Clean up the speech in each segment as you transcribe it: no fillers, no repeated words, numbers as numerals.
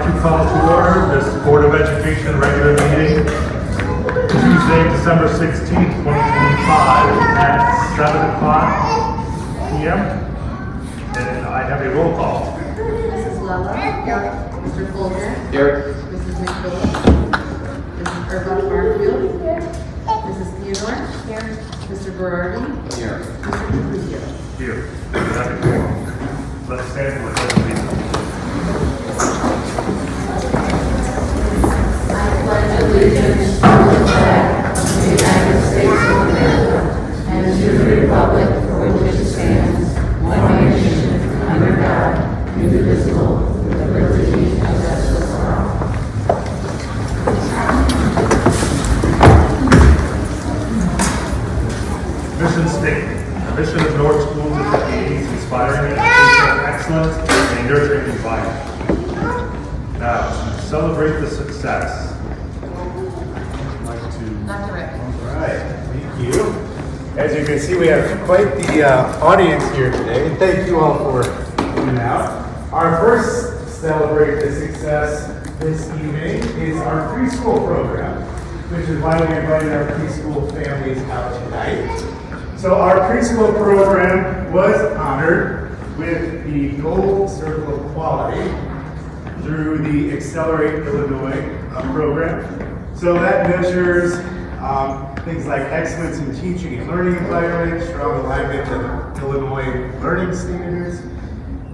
like to call to order this Board of Education regular meeting Tuesday, December 16th, 2025 at 7 o'clock p.m. And I have a roll call. Mrs. Lella. Here. Mr. Fuller. Here. Mrs. McDowell. Mrs. Erbach Barfield. Mrs. Theodore. Here. Mr. Berardi. Here. Mr. Capuzio. Here. Let's stand for the pledge of allegiance. I pledge allegiance to the flag of the United States of America and to the republic for which it stands, one nation, under God, indivisible, with liberty and justice for all. Mission statement. The mission of North Schools is to be inspiring educational excellence and nurturing environment. Now, to celebrate the success, I'd like to... Dr. Rick. All right, thank you. As you can see, we have quite the audience here today, and thank you all for coming out. Our first Celebrate the Success this evening is our preschool program, which is why we invited our preschool families out tonight. So our preschool program was honored with the Gold Circle of Quality through the Accelerate Illinois program. So that measures things like excellence in teaching and learning environment, strong alignment to Illinois learning standards,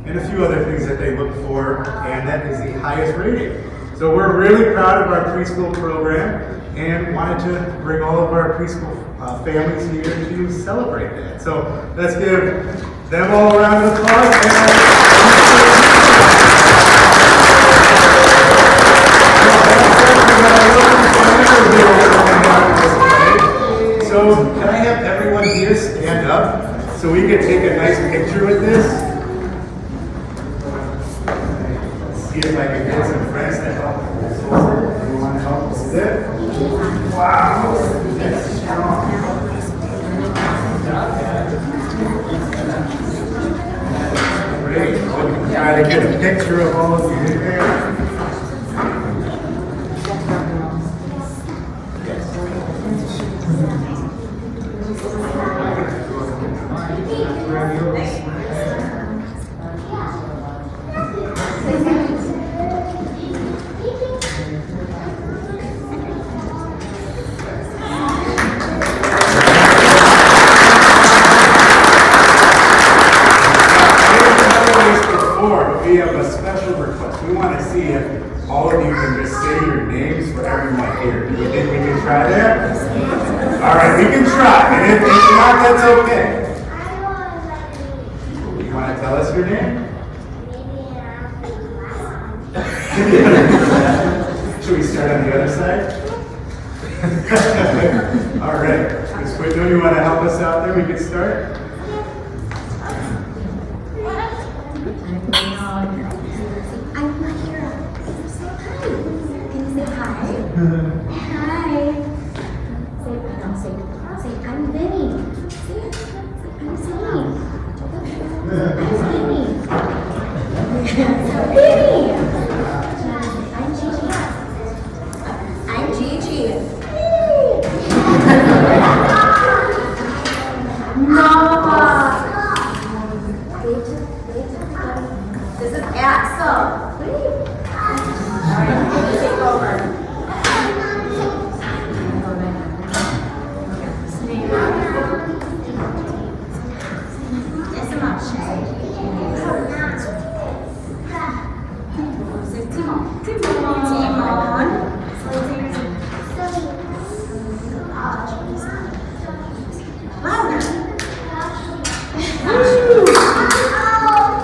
and a few other things that they look for, and that is the highest rating. So we're really proud of our preschool program and wanted to bring all of our preschool families here to celebrate that. So let's give them all a round of applause. So can I have everyone here stand up so we can take a nice picture with this? Let's see if I can get some friends to help us over. Everyone help us sit. Wow. That's strong. Great. We'll try to get a picture of all of you here. We have a special request. We want to see if all of you can just say your names for everyone here. Do you think we can try that? All right, we can try. And if not, that's okay. You want to tell us your name? Should we start on the other side? All right. Ms. Quinto, you want to help us out there? We can start. I'm not here. So hi. Can you say hi? Hi. Say I'm Vinny. Say I'm Vinny. I'm Vinny. I'm Gigi. No. This is Axel. All right, take over.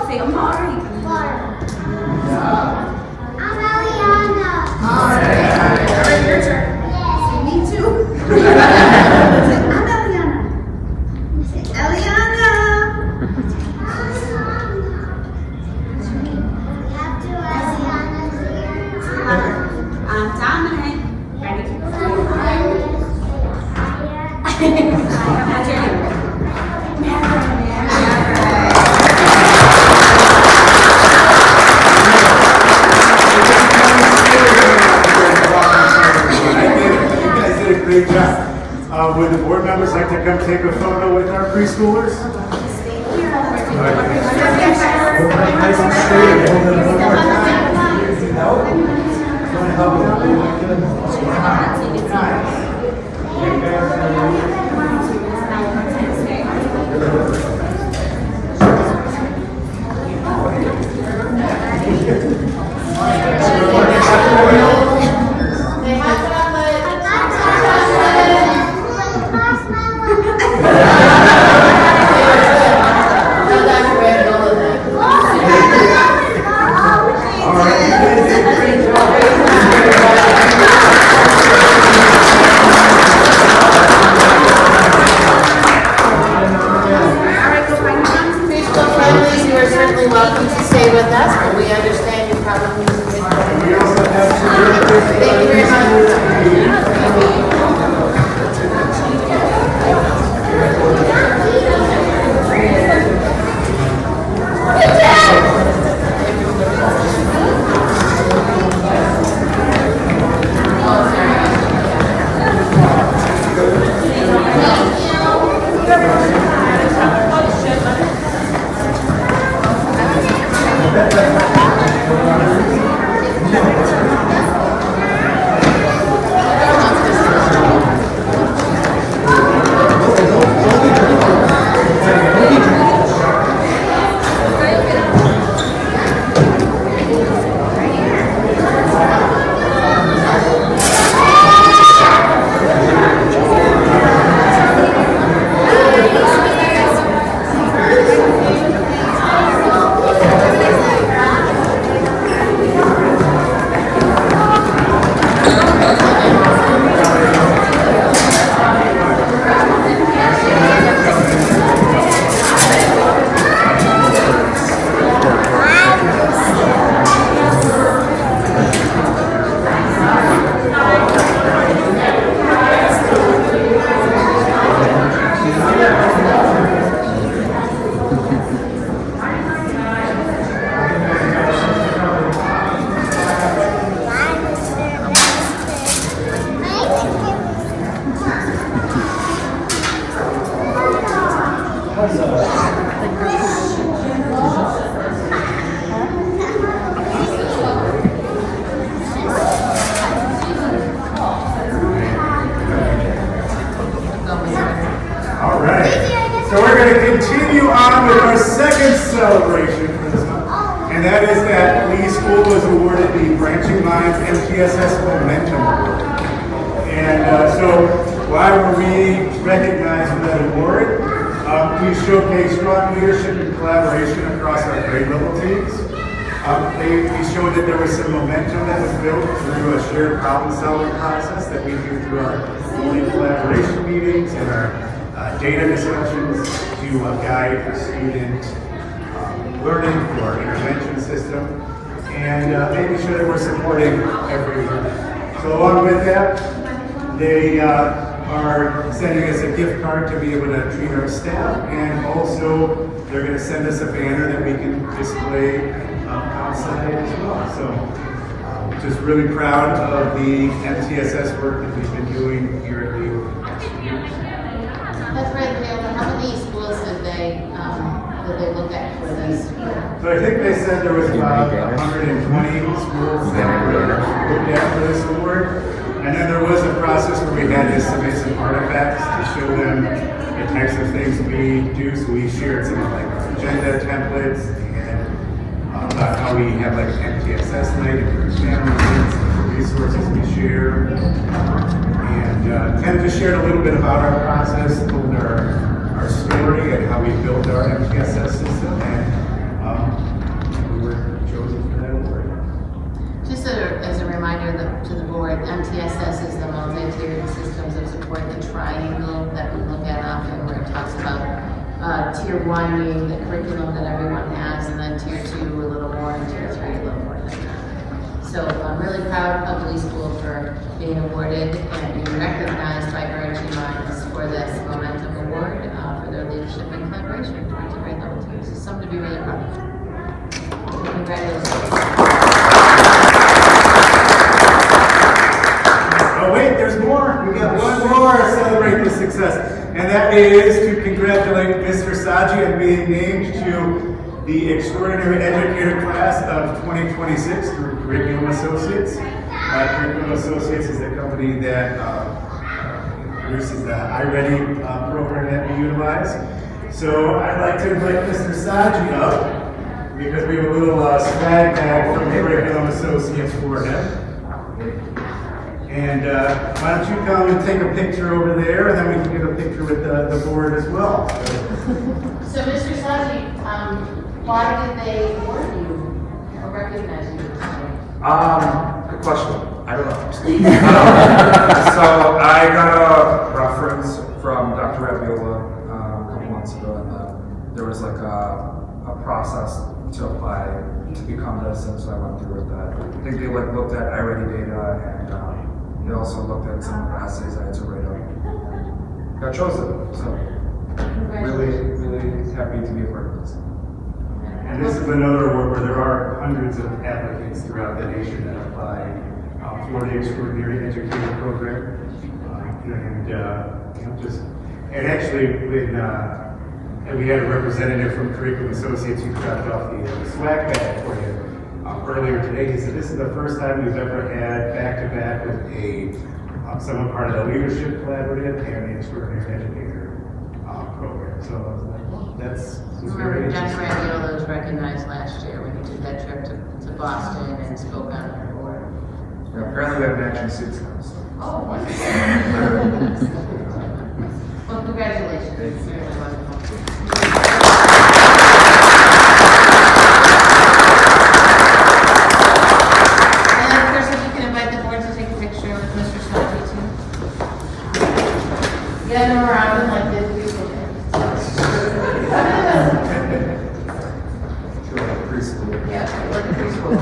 Say Amari. I'm Eliana. All right, your turn. Say me too. I'm Eliana. Eliana. We have two Elianas here. I'm Dominic. Ready? What's your name? Mary. great job. Would the board members like to come take a photo with our preschoolers? Nice and straight. Hold it one more time. No? Want to help NSD80 Momentum Award. And so why were we recognized with that award? We showcase strong leadership and collaboration across our grade level teams. We showed that there was some momentum that was built through a shared problem solving process that we do through our morning collaboration meetings and our data discussions to guide student learning through our intervention system, and making sure that we're supporting everyone. So along with that, they are sending us a gift card to be able to treat our staff, and also they're going to send us a banner that we can display outside as well. So just really proud of the MTSS work that we've been doing here at Leo. That's right, Taylor. How many schools did they look at for this? So I think they said there was about 120 schools that were looked at for this award. And then there was a process where we had to submit some artifacts to show them the types of things we do. So we shared some of like our agenda templates and about how we have like an MTSS night and families, some resources we share. And Ken just shared a little bit about our process, told our story and how we built our MTSS system, and we were chosen for that award. Just as a reminder to the board, MTSS is the multi-tiered systems of support, the triangle that we look at often, where it talks about tier 1 being the curriculum that everyone has, and then tier 2 a little more, and tier 3 a little more than that. So I'm really proud of Lee School for being awarded and being recognized by Virtue Minds for this Momentum Award for their leadership and collaboration towards the grade level teams. It's something to be really proud of. Congratulations. Oh wait, there's more. We got one more. success. And that is to congratulate Mr. Saji on being named to the Extraordinary Educator Class of 2026 through Curriculum Associates. Curriculum Associates is the company that produces the iReady program that we utilize. So I'd like to invite Mr. Saji up because we have a little swag bag from Curriculum Associates for him. And why don't you come and take a picture over there, and then we can get a picture with the board as well. So, Mr. Saji, why did they award you or recognize you today? Good question. I don't know. So I got a reference from Dr. Rabiola a couple months ago, and there was like a process to apply to become this, and so I went through with that. I think they looked at iReady data, and they also looked at some of the essays I had to write up. And got chosen. So really happy to be a part of this. And this is another award where there are hundreds of applicants throughout the nation that apply for the Extraordinary Educator Program. And actually, when we had a representative from Curriculum Associates who dropped off the swag bag for you earlier today, he said this is the first time we've ever had back-to-back with someone part of the Leadership Collaborative and the Extraordinary Educator Program. So I was like, well, that's very Remember, Dr. interesting. Rabiola was recognized last year when he did that trip to Boston and spoke on our board. Yeah, apparently we have matching suits now. So. Oh, wonderful. Well, congratulations. It's really wonderful. And of course, if you can invite the board to take a picture with Mr. Saji too. Get him around and like this. Preschool. Yeah, like a preschool.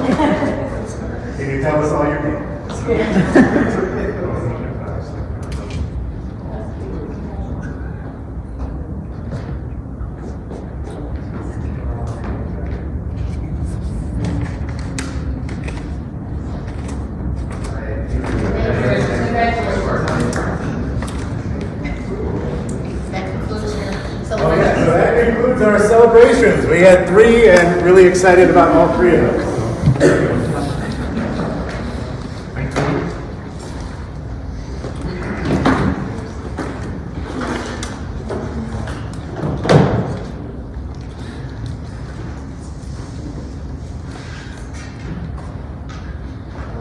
Can you tell us all your names? Oh yeah, so that concludes our celebrations. We had 3 and really excited about all 3 of them. Thank you.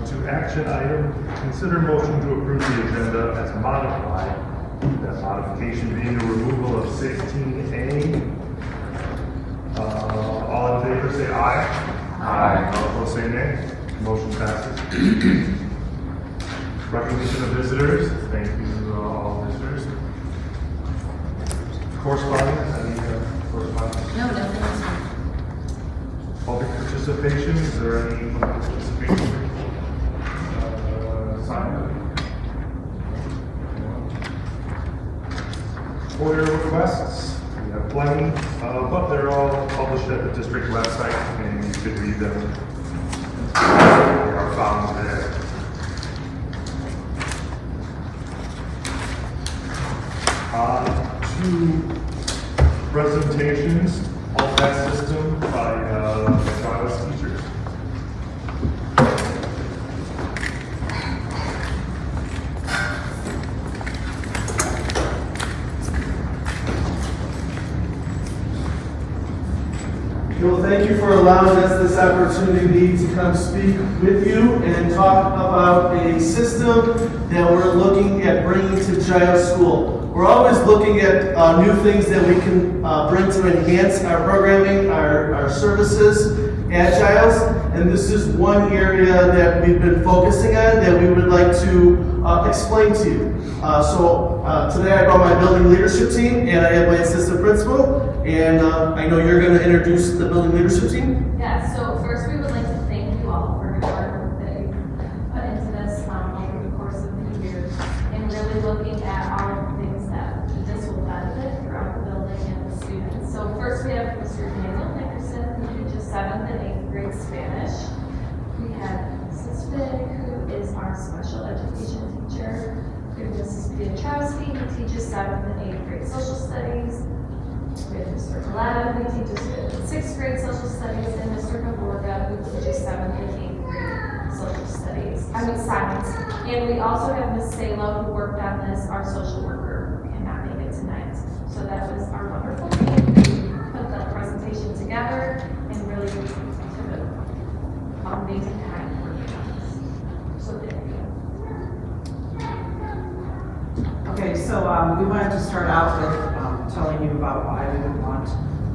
To action item, consider motion to approve the agenda as modified. That modification being the removal of 16A. All in favor say aye. Aye. All opposed say nay. Motion passes. Recognition of visitors. Thank you, all visitors. Correspondence. Any correspondence? No, nothing else. Public participation. Is there any public participation? Sign. FOIA requests, we have plenty, but they're all published at the district website, and you could read them. They are found there. Two presentations, all that system by Child's teachers. Well, thank you for allowing us this opportunity to come speak with you and talk about a system that we're looking at bringing to Giles School. We're always looking at new things that we can bring to enhance our programming, our services at Giles, and this is one area that we've been focusing on that we would like to explain to you. Today I brought my building leadership team, and I have my assistant principal, and I know you're going to introduce the building leadership team. Yeah, so first we would like to thank you all for your hard work that you put into this over the course of the years, and really looking at all of the things that this will benefit throughout the building and the students. So first we have Mr. Daniel Nickerson, who teaches 7th and 8th grade Spanish. We have Mrs. Fig, who is our special education teacher. We have Mrs. Pietrowski, Constantine, who teaches 7th and 8th grade social studies. We have Mr. Gladden, who teaches 5th and 6th grade social studies, and Mr. Gavorga, who teaches 7th and 8th grade social studies, science. And we also have Ms. Salo, who worked on this, our social worker, cannot make it tonight. So that was our wonderful team who put the presentation together and really took an amazing time working on this. So thank you. Okay, so we wanted to start out with telling you about why we would want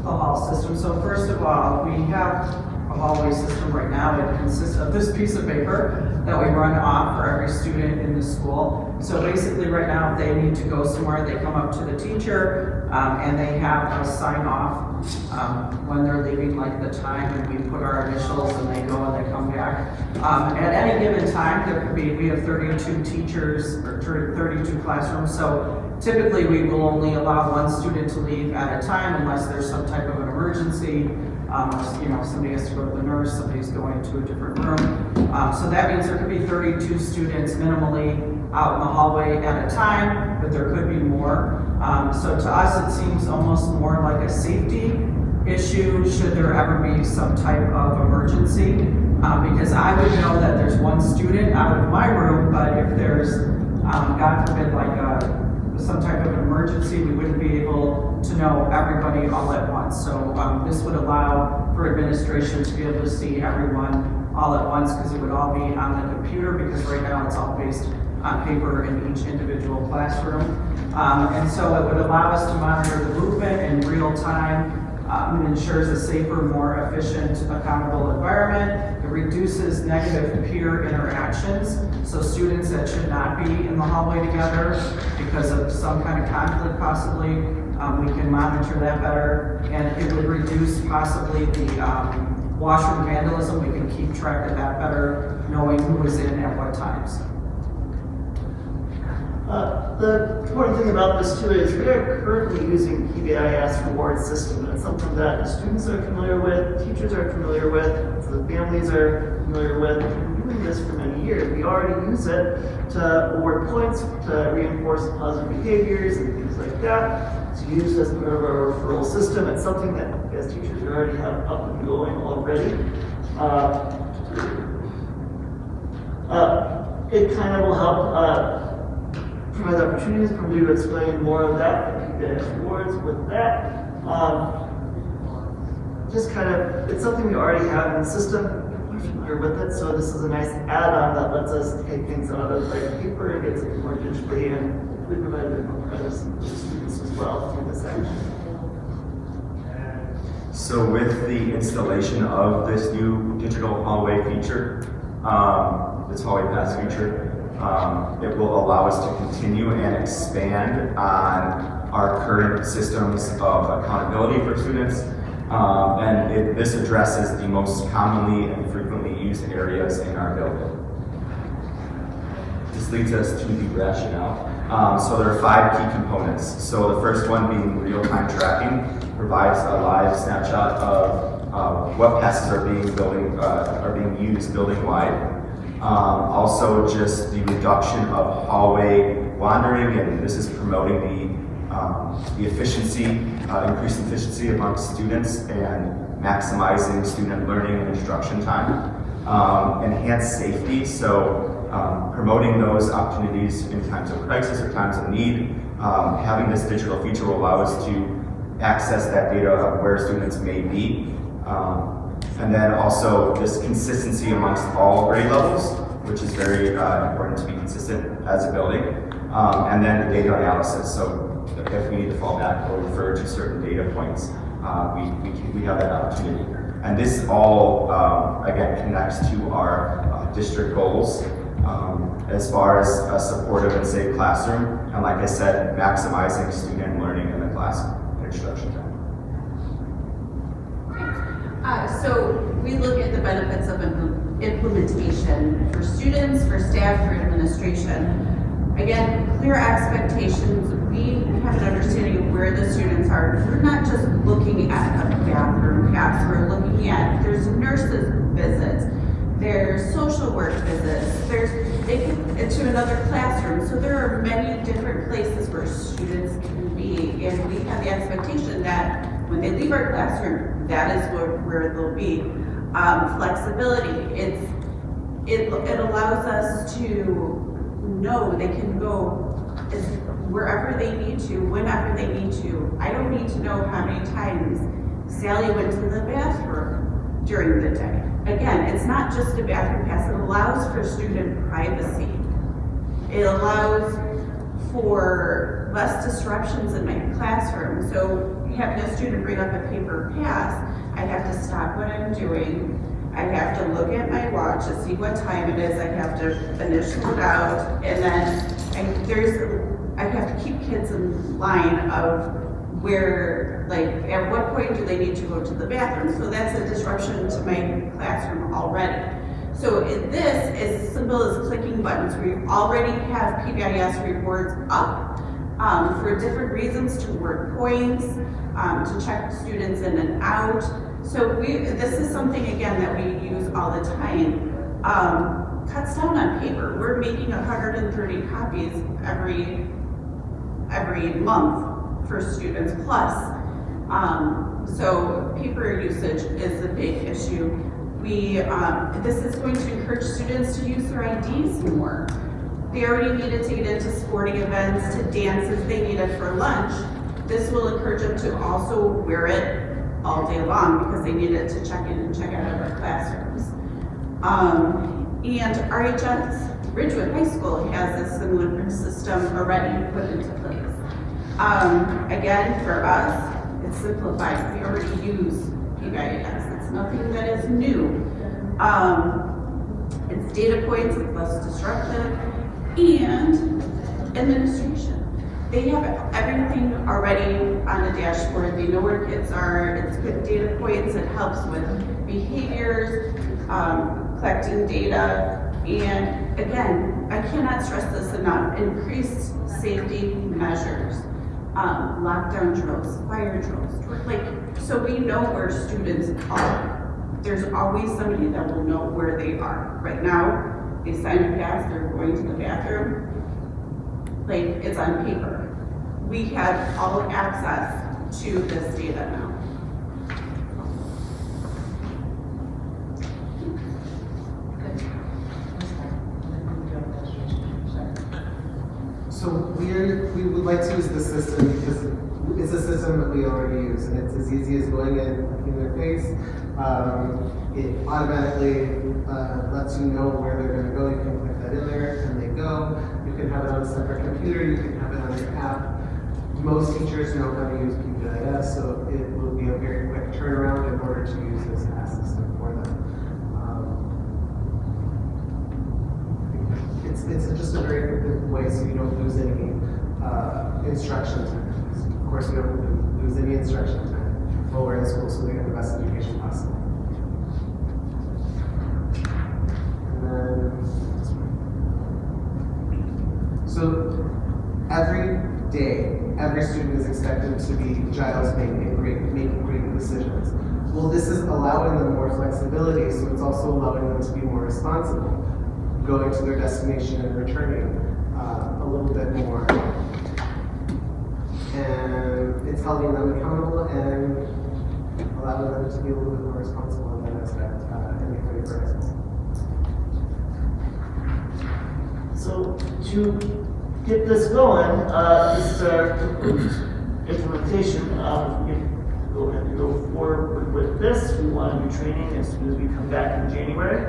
the hall system. So first of all, we have a hallway system right now. It consists of this piece of paper that we run off for every student in the school. So basically right now, if they need to go somewhere, they come up to the teacher and they have a sign off when they're leaving, like the time, and we put our initials and they go and they come back. At any given time, there could be, we have 32 teachers or 32 classrooms. So typically we will only allow one student to leave at a time unless there's some type of an emergency. Somebody has to go to the nurse, somebody's going to a different room. So that means there could be 32 students minimally out in the hallway at a time, but there could be more. So to us, it seems almost more like a safety issue should there ever be some type of emergency. Because I would know that there's one student out of my room, but if there's, God forbid, some type of emergency, we wouldn't be able to know everybody all at once. So this would allow for administration to be able to see everyone all at once, because it would all be on the computer, because right now it's all based on paper in each individual classroom. And so it would allow us to monitor the movement in real time. It ensures a safer, more efficient, accountable environment. It reduces negative peer interactions. So students that should not be in the hallway together because of some kind of conflict possibly, we can monitor that better. And it would reduce possibly the washroom vandalism. We can keep track of that better, knowing who is in at what times. The important thing about this too is we are currently using PBIS reward system. It's something that students are familiar with, teachers are familiar with, the families are familiar with. We've been doing this for many years. We already use it to award points, to reinforce positive behaviors and things like that. It's used as part of our referral system. It's something that as teachers we already have up and going already. It kind of will help provide opportunities for me to explain more of that, the rewards with that. Just kind of, it's something we already have in the system, we're familiar with it, so this is a nice add-on that lets us take things out of like paper and gets it more digitally, and we provide a bit more credits to students as well through this action. So with the installation of this new digital hallway feature, this hallway pass feature, it will allow us to continue and expand on our current systems of accountability for students. This addresses the most commonly and frequently used areas in our building. This leads us to the rationale. So there are 5 key components. So the first one being real-time tracking provides a live snapshot of what passes are being used building-wide. Also, just the reduction of hallway wandering, and this is promoting the efficiency, increased efficiency amongst students and maximizing student learning and instruction time. Enhanced safety, so promoting those opportunities in times of crisis or times of need. Having this digital feature will allow us to access that data of where students may be. And then also this consistency amongst all grade levels, which is very important to be consistent as a building. And then the data analysis. So if we need to fall back or refer to certain data points, we have that opportunity. And this all, again, connects to our district goals as far as a supportive and safe classroom. And like I said, maximizing student learning in the class and instruction time. So we look at the benefits of implementation for students, for staff, for administration. Again, clear expectations. We have an understanding of where the students are. We're not just looking at a bathroom pass. We're looking at, there's nurses visits, there's social work visits, into another classroom. So there are many different places where students can be, and we have the expectation that when they leave our classroom, that is where they'll be. Flexibility, it allows us to know they can go wherever they need to, whenever they need to. I don't need to know how many times Sally went to the bathroom during the day. Again, it's not just a bathroom pass, it allows for student privacy. It allows for less disruptions in my classroom. So having a student bring up a paper pass, I have to stop what I'm doing. I have to look at my watch to see what time it is. I have to initial it out, and then I have to keep kids in line of where, like, at what point do they need to go to the bathroom? So that's a disruption to my classroom already. So this is as simple as clicking buttons. We already have PBIS rewards up for different reasons, to work points, to check students in and out. So this is something, again, that we use all the time. Cuts down on paper. We're making 130 copies every month for students plus. So paper usage is a big issue. This is going to encourage students to use their IDs more. They already needed to get into sporting events, to dances, they need it for lunch. This will encourage them to also wear it all day long because they need it to check in and check out of our classrooms. And RHS, Ridgewood High School, has a similar system already put into place. Again, for us, it's simplified. We already use PBIS. It's nothing that is new. It's data points, it's less disruptive, and administration. They have everything already on the dashboard. They know where kids are. It's good data points. It helps with behaviors, collecting data, and again, I cannot stress this enough, increased safety measures, lockdown drills, fire drills, so we know where students are. There's always somebody that will know where they are. Right now, they sign a pass, they're going to the bathroom, it's on paper. We have all access to this data now. So we would like to use this system because it's a system that we already use, and it's as easy as going in, looking their face. It automatically lets you know where they're going to go. You can put that in there, and they go. You can have it on a separate computer. You can have it on your app. Most teachers know how to use PBIS, so it will be a very quick turnaround in order to use this pass system for them. It's just a very good way so you don't lose any instruction time. Of course, we don't lose any instruction time while we're in school, so we get the best education possible. And then, so every day, every student is expected to be Giles making great decisions. Well, this is allowing them more flexibility, so it's also allowing them to be more responsible, going to their destination and returning a little bit more. And it's holding them accountable and allowing them to be a little bit more responsible in that aspect in the 21st. So to get this going, this is our implementation. We go ahead and go forward with this. We want to do training as soon as we come back in January.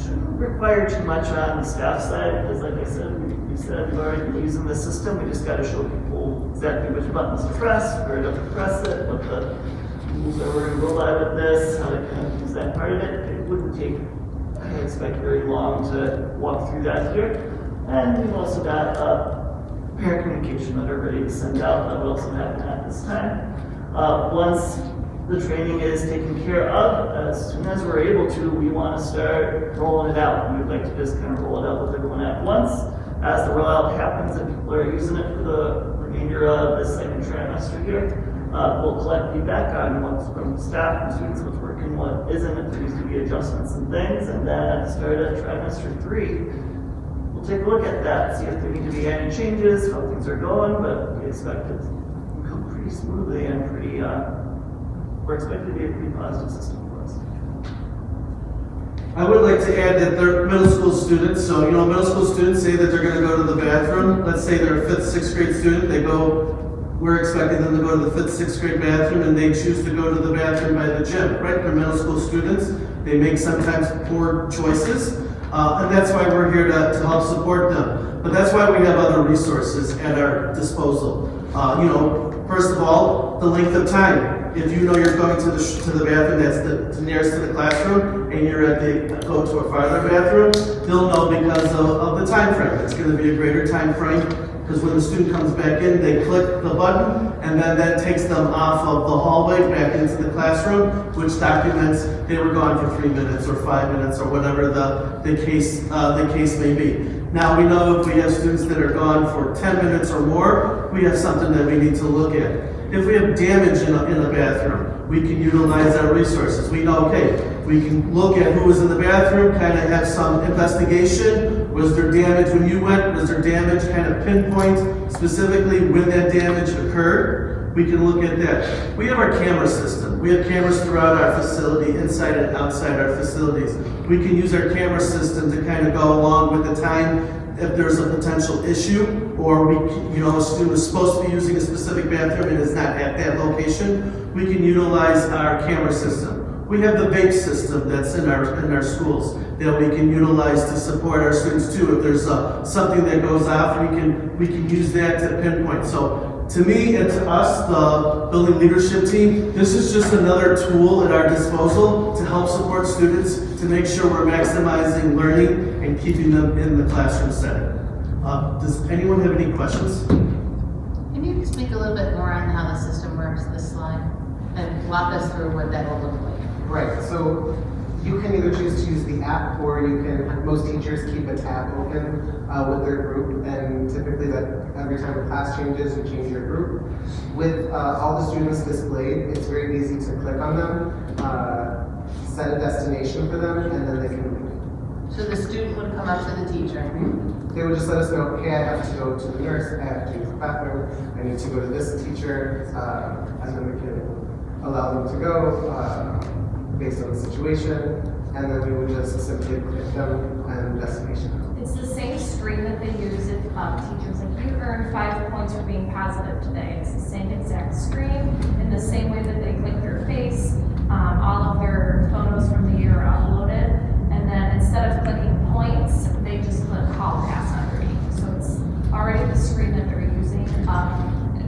Shouldn't require too much on the staff side, because like I said, we've already been using this system. We just got to show people exactly which buttons to press, where to press it, what the rules are we're going to go by with this, how to kind of use that part of it. It wouldn't take, I expect, very long to walk through that here. And we've also got parent communication that are ready to send out. That will also happen at this time. Once the training is taken care of, as soon as we're able to, we want to start rolling it out. We would like to just kind of roll it out with everyone at once. As the rollout happens and people are using it for the remainder of the second trimester here, we'll collect feedback on what's from staff and students, what's working, what isn't, if there needs to be adjustments and things. And then at the start of trimester 3, take a look at that, see if there need to be any changes, how things are going, but we expect it to go pretty smoothly and pretty, we're expected to be a pretty positive system for us. I would like to add that they're middle school students, so, middle school students say that they're gonna go to the bathroom. Let's say they're a 5th, 6th grade student, we're expecting them to go to the 5th, 6th grade bathroom, and they choose to go to the bathroom by the gym, right? They're middle school students. They make sometimes poor choices, and that's why we're here to help support them. But that's why we have other resources at our disposal. First of all, the length of time. If you know you're going to the bathroom that's the nearest to the classroom, and you're go to a farther bathroom, they'll know because of the time frame. It's going to be a greater time frame, because when the student comes back in, they click the button, and then that takes them off of the hallway back into the classroom, which documents they were gone for 3 minutes or 5 minutes or whatever the case may be. Now we know if we have students that are gone for 10 minutes or more, we have something that we need to look at. If we have damage in a bathroom, we can utilize our resources. We know, we can look at who was in the bathroom, kind of have some investigation. Was there damage when you went? Was there damage, kind of pinpoint specifically when that damage occurred? We can look at that. We have our camera system. We have cameras throughout our facility, inside and outside our facilities. We can use our camera system to kind of go along with the time if there's a potential issue, or a student is supposed to be using a specific bathroom and is not at that location, we can utilize our camera system. We have the vape system that's in our schools that we can utilize to support our students too. If there's something that goes off, we can use that to pinpoint. So to me and to us, the building leadership team, this is just another tool at our disposal to help support students, to make sure we're maximizing learning and keeping them in the classroom setting. Does anyone have any questions? Can you speak a little bit more on how the system works, this slide, and walk us through what that will look like? Right, so you can either choose to use the app, or most teachers keep a tab open with their group, and typically that every time the class changes, you change your group. With all the students displayed, it's very easy to click on them, set a destination for them, and then they can leave. So the student would come up to the teacher. They would just let us know, okay, I have to go to the nurse, I have to use the bathroom, I need to go to this teacher, and then we can allow them to go based on the situation, and then we would just simply click them and destination. It's the same screen that they use if teachers like, you earned 5 points for being positive today. It's the same exact screen, in the same way that they click their face. All of their photos from the year are uploaded, and then instead of clicking points, they just click call pass underneath. So it's already the screen that they're using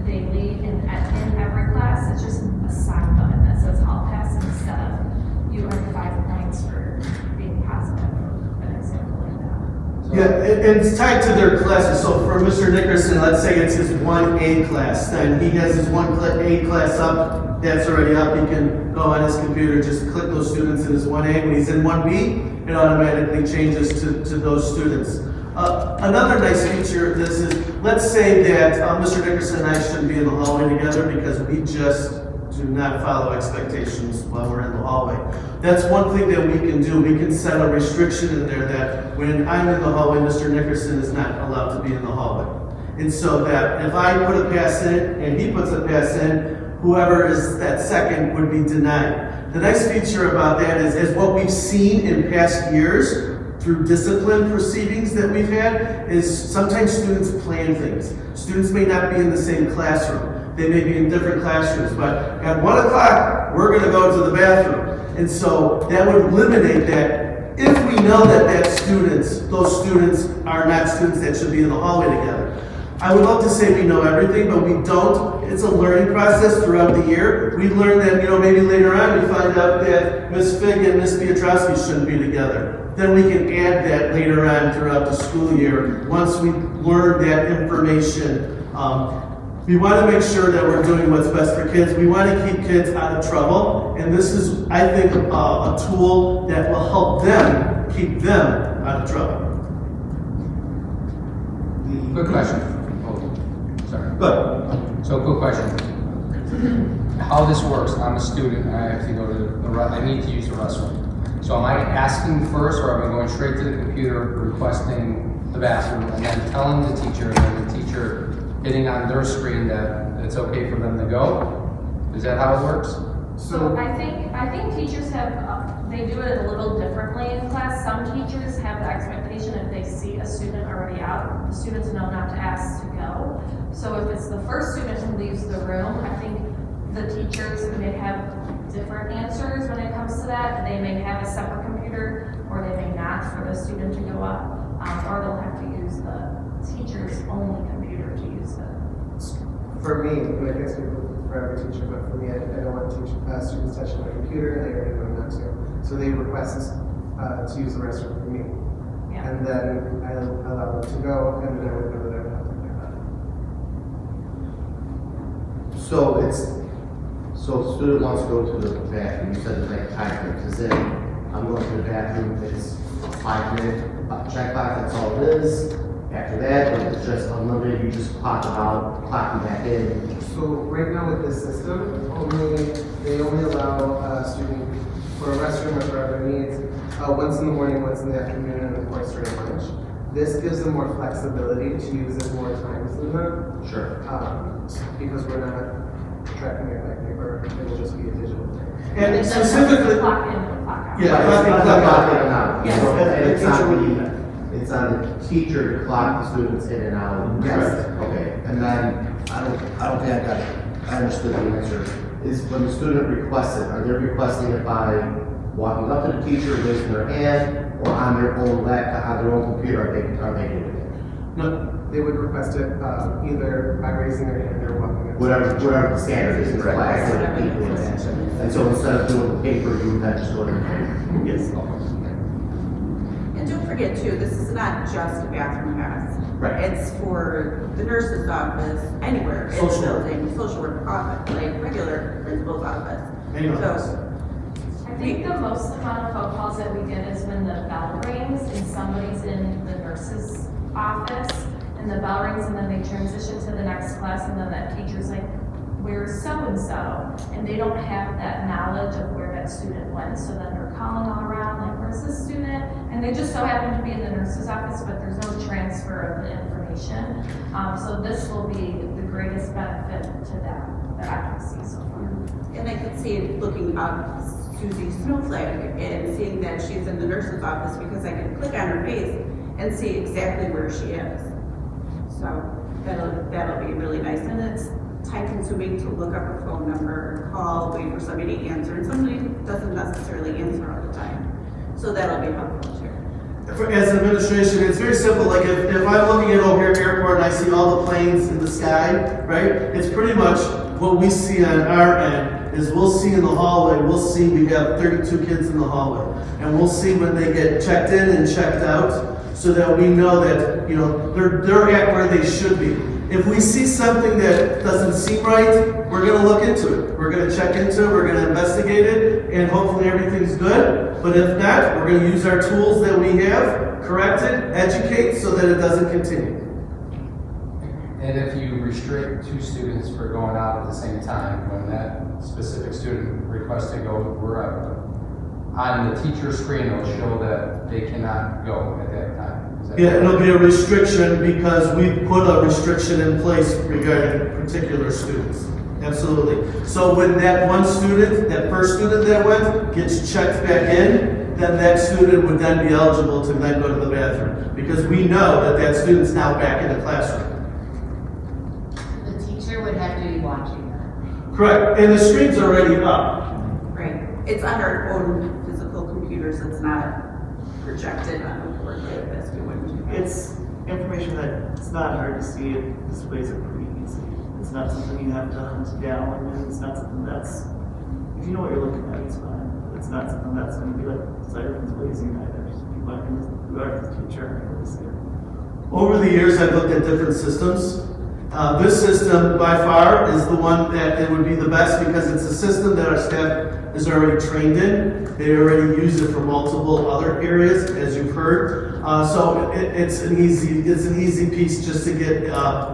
daily in every class. It's just a side button that says call pass instead of you earned 5 points for being positive, or an example like that. Yeah, it's tied to their classes. So for Mr. Nickerson, let's say it's his 1A class, then he has his 1A class up, that's already up. He can go on his computer, just click those students in his 1A. When he's in 1B, it automatically changes to those students. Another nice feature of this is, let's say that Mr. Nickerson and I shouldn't be in the hallway together because we just do not follow expectations while we're in the hallway. That's one thing that we can do. We can set a restriction in there that when I'm in the hallway, Mr. Nickerson is not allowed to be in the hallway. And so that if I put a pass in and he puts a pass in, whoever is that second would be denied. The nice feature about that is what we've seen in past years through discipline proceedings that we've had is sometimes students plan things. Students may not be in the same classroom. They may be in different classrooms, but at 1 o'clock, we're gonna go to the bathroom. And so that would eliminate that if we know that those students are not students that should be in the hallway together. I would love to say we know everything, but we don't. It's a learning process throughout the year. We learn that, maybe later on we find out that Ms. Fig and Ms. Piotrowski shouldn't be together. Then we can add that later on throughout the school year. Once we learn that information, we want to make sure that we're doing what's best for kids. We want to keep kids out of trouble. And this is, I think, a tool that will help them keep them out of trouble. Quick question. Sorry. Good. So, quick question. How this works? I'm a student. I have to go to I need to use the restroom. So am I asking first, or am I going straight to the computer, requesting the bathroom, and then telling the teacher, and then the teacher hitting on their screen that it's okay for them to go? Is that how it works? So I think teachers have, they do it a little differently in class. Some teachers have the expectation if they see a student already out, the students know not to ask to go. So if it's the first student who leaves the room, I think the teachers may have different answers when it comes to that. They may have a separate computer, or they may not for the student to go up, or they'll have to use the teacher's only computer to use it. For me, and I guess for every teacher, but for me, I don't want students touching my computer, and I already know not to. So they request to use the restroom for me. Yeah. And then I allow them to go, and then I would know that I would have to pick up. So if a student wants to go to the bathroom, you said it's like time frame, is it, I'm going to the bathroom, it's 5-minute check box, that's all it is? After that, or it's just unlimited, you just clock them out, clock them back in? So right now with this system, they only allow a student for a restroom or for other needs, once in the morning, once in the afternoon, and of course during lunch. This gives them more flexibility to use it more times than them. Sure. Because we're not tracking it like paper, it will just be a digital thing. And Then specifically, clock in and clock out. yeah, Clock in, clock out. Yes. So, and The it's teacher would do on it's on the teacher to clock the students in and out. Yes. Okay, and then, I don't think I got it. I understood the answer. Is when the student requests it, are they requesting it by walking up to the teacher, raising their hand, or on their own laptop, on their own computer, are they doing it? No, they would request it either by raising their hand or walking up. Whatever the standard is in the class, they would be doing that. And so instead of doing the paper, you would then just go to the paper. yes. And don't forget too, this is not just a bathroom pass. Right. It's for the nurse's office, anywhere, in the Social work. building, social work office, like regular principal's office. Any office. So, I think the most amount of phone calls that we get is when the bell rings and somebody's in the nurse's office and the bell rings and then they transition to the next class and then that teacher's like, where's so-and-so? And they don't have that knowledge of where that student went, so then they're calling all around like, where's this student? And they just so happen to be in the nurse's office, but there's no transfer of the information. So this will be the greatest benefit to them that I can see so far. and I could see it looking up Susie Snowflake and seeing that she's in the nurse's office because I can click on her face and see exactly where she is. So that'll be really nice, and it's time consuming to look up a phone number, call, wait for somebody to answer, and somebody doesn't necessarily answer all the time. So that'll be helpful too. As administration, it's very simple. Like if I'm looking at O'Hare Airport and I see all the planes in the sky, right? It's pretty much what we see on our end is we'll see in the hallway, we have 32 kids in the hallway. And we'll see when they get checked in and checked out so that we know that, they're at where they should be. If we see something that doesn't seem right, we're gonna look into it. We're gonna check into it, we're gonna investigate it, and hopefully everything's good. But if not, we're gonna use our tools that we have, correct it, educate so that it doesn't continue. And if you restrict two students for going out at the same time, when that specific student requests to go wherever, on the teacher screen, it'll show that they cannot go at that time. Is that Yeah, correct? it'll be a restriction because we put a restriction in place regarding particular students. Absolutely. So when that one student, that first student that went, gets checked back in, then that student would then be eligible to then go to the bathroom. Because we know that that student's now back in the classroom. The teacher would have to be watching that. Correct. And the screen's already up. Right. It's on our own physical computers. It's not projected on a board like this. We wouldn't do that. It's information that it's not hard to see. It displays it pretty easy. It's not something you have to hunt down, and it's not something that's, if you know what you're looking at, it's fine. It's not something that's going to be like sirens blazing either. People who are the teacher aren't going to see it. Over the years, I've looked at different systems, This system, by far, is the one that it would be the best because it's a system that our staff is already trained in. They already use it for multiple other areas, as you've heard. So it's an easy piece just to get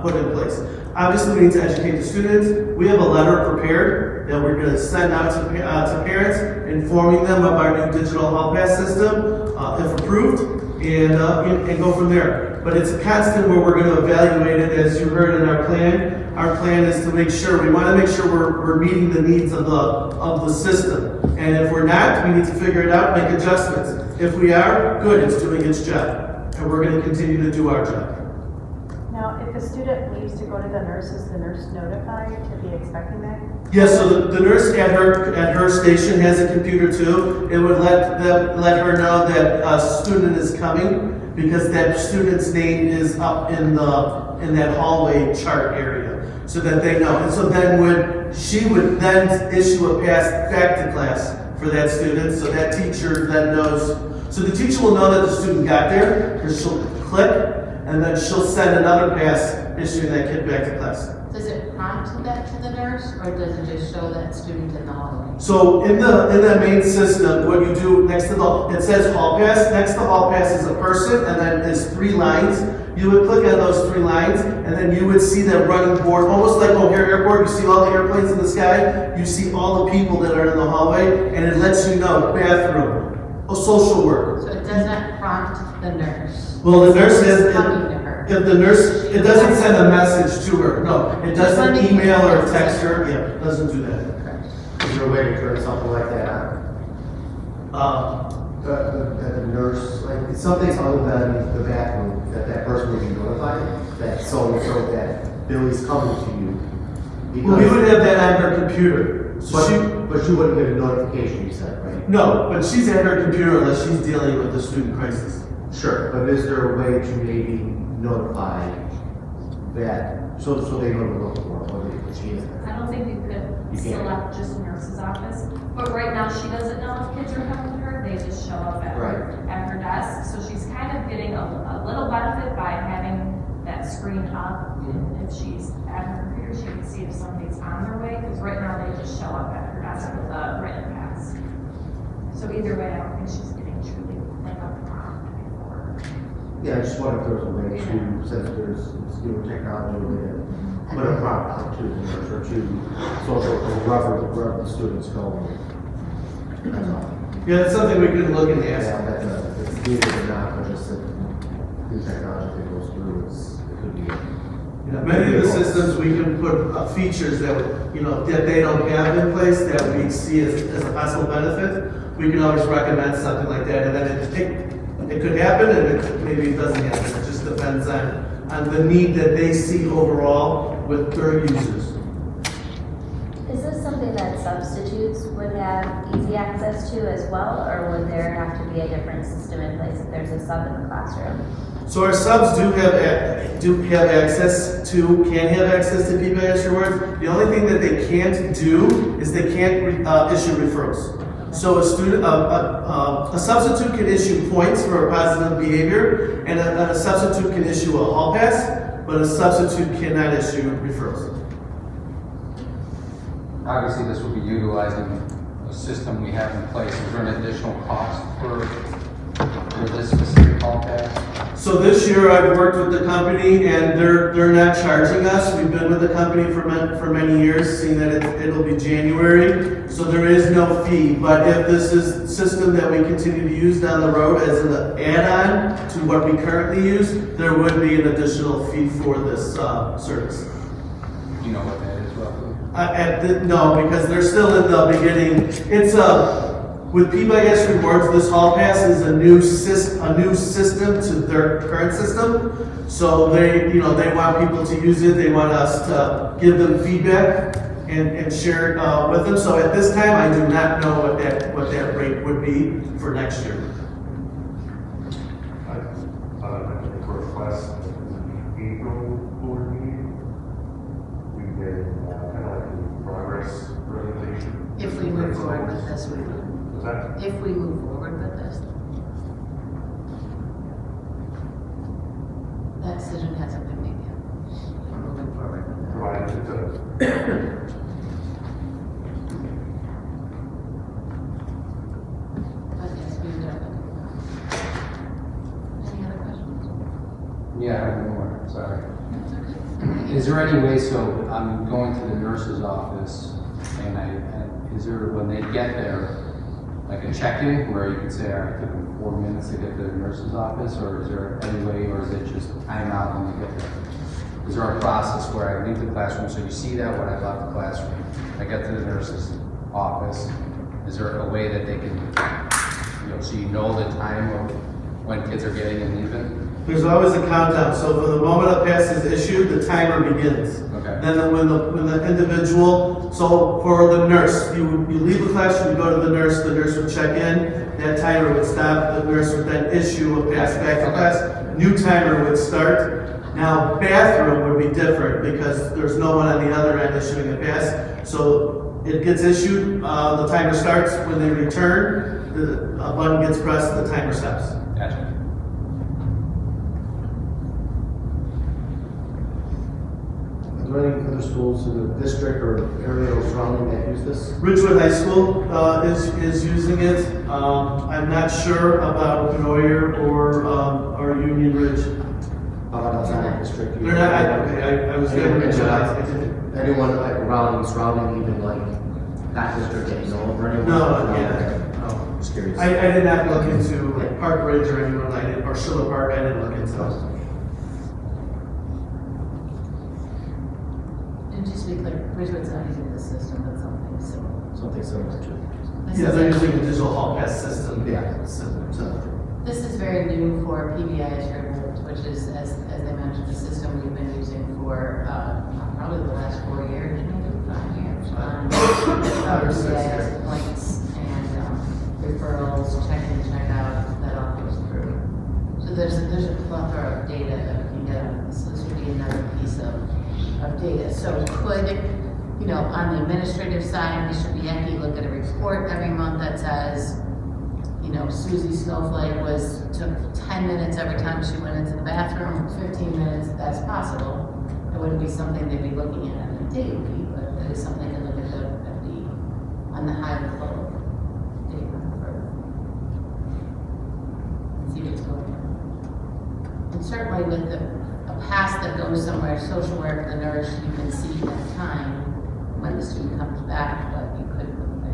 put in place. Obviously, we need to educate the students. We have a letter prepared that we're going to send out to parents, informing them of our new digital hall pass system, if approved, and go from there. But it's a constant where we're going to evaluate it, as you heard in our plan. Our plan is to make sure, we want to make sure we're meeting the needs of the system. And if we're not, we need to figure it out, make adjustments. If we are, good, it's doing its job. And we're going to continue to do our job. Now, if a student leaves to go to the nurse, is the nurse notified to be expecting that? Yes, so the nurse at her station has a computer too. It would let her know that a student is coming because that student's name is up in that hallway chart area, so that they know. And so then she would then issue a pass back to class for that student, so that teacher then knows. So the teacher will know that the student got there because she'll click, and then she'll send another pass issuing that kid back to class. Does it prompt that to the nurse, or does it just show that student in the hallway? So in the main system, what you do next to it says hall pass. Next to hall pass is a person, and then there's 3 lines. You would click on those 3 lines, and then you would see that running board, almost like O'Hare Airport. You see all the airplanes in the sky. You see all the people that are in the hallway, and it lets you know bathroom, social work. So it does not prompt the nurse. Well, the nurse says Coming to her. if the nurse, it doesn't send a message to her. No, it doesn't email or text her. Yeah, it doesn't do that. Is there a way to turn something like that on? That the nurse, like, it's something other than the bathroom, that person would be notified, that so that Billy's coming to you. Well, we would have that on her computer. But she wouldn't get a notification, you said, right? No, but she's at her computer unless she's dealing with the student crisis. Sure, but is there a way to maybe notify that, so they know to look for, whether she is there? I don't think you could select just a nurse's office, but right now she doesn't know if kids are coming to her, they just show up at her desk. So she's kind of getting a little benefit by having that screen up. If she's at her computer, she can see if somebody's on their way, because right now they just show up at her desk with a written pass. So either way, I don't think she's getting truly like a prompt before. Yeah, I just wondered if there was a way to, since there's newer technology, to put a prompt out to the nurse or to social, wherever the students go. That's all. Yeah, that's something we could look into. Yeah, that's it's needed or not, but just the new technology that goes through, it could be. Yeah, many of the systems we can put features that that they don't have in place that we see as a possible benefit. We can always recommend something like that, and then it could happen, and maybe it doesn't happen. It just depends on the need that they see overall with their users. Is this something that substitutes would have easy access to as well, or would there have to be a different system in place if there's a sub in the classroom? So our subs can have access to PBIS rewards. The only thing that they can't do is they can't issue referrals. So a substitute can issue points for a positive behavior, and a substitute can issue a hall pass, but a substitute cannot issue referrals. Obviously, this will be utilizing a system we have in place. Is there an additional cost for this specific hall pass? So this year I've worked with the company, and they're not charging us. We've been with the company for many years, seeing that it'll be January. So there is no fee, but if this is a system that we continue to use down the road as an add-on to what we currently use, there would be an additional fee for this service. Do you know what that is roughly? No, because they're still in the beginning. It's with PBIS rewards, this hall pass is a new system to their current system. So they want people to use it. They want us to give them feedback and share it with them. So at this time, I do not know what that rate would be for next year. I think request April board meeting. We did kind of like a progress presentation. If we move forward with this, we will. If we move forward with this. That decision hasn't been made yet. We're moving forward Any other questions? Yeah, I have more, sorry. Is there any way, so I'm going to the nurse's office, and is there, when they get there, like a check-in where you can say, all right, it took them 4 minutes to get to the nurse's office, or is there any way, or is it just time out when you get there? Is there a process where I leave the classroom, so you see that when I left the classroom, I get to the nurse's office, is there a way that they can, so you know the time of when kids are getting and leaving? There's always a countdown, so from the moment a pass is issued, the timer begins. Okay. Then when the individual, so for the nurse, you leave the classroom, you go to the nurse would check in, that timer would stop, the nurse would then issue a pass back to class, new timer would start. Now, bathroom would be different because there's no one on the other end issuing a pass. So it gets issued, the timer starts, when they return, a button gets pressed, the timer stops. Gotcha. Are there any other schools in the district or area surrounding that use this? Ridgewood High School is using it. I'm not sure about Benoyer or Union Ridge. Outside the district? They're not, I was going to mention anyone like around, surrounding, even like that district that you know of, or anyone? No, yeah. No. Just curious. I did not look into like Park Ridge or anyone, or Schiller Park, I didn't look into those. And just to be clear, Ridgewood's not using this system, but something similar. Something similar to. Yeah, they're using a digital hall pass system. Yeah, so. This is very new for PBI's Ridgewood, which is, as they mentioned, the system we've been using for probably the last 4 years, maybe 5 years. PBI's points and referrals, check in, check out, that all goes through. So there's a plethora of data that we can get on this. This would be another piece of data. So could, on the administrative side, Mr. Bianchi look at a report every month that says, Susie Snowflake took 10 minutes every time she went into the bathroom, 15 minutes, that's possible. It wouldn't be something they'd be looking at on a daily, but it is something to look at on the high level data and see what's going on. And certainly with a pass that goes somewhere, social work, the nurse, you can see that time when the student comes back, but you couldn't look back.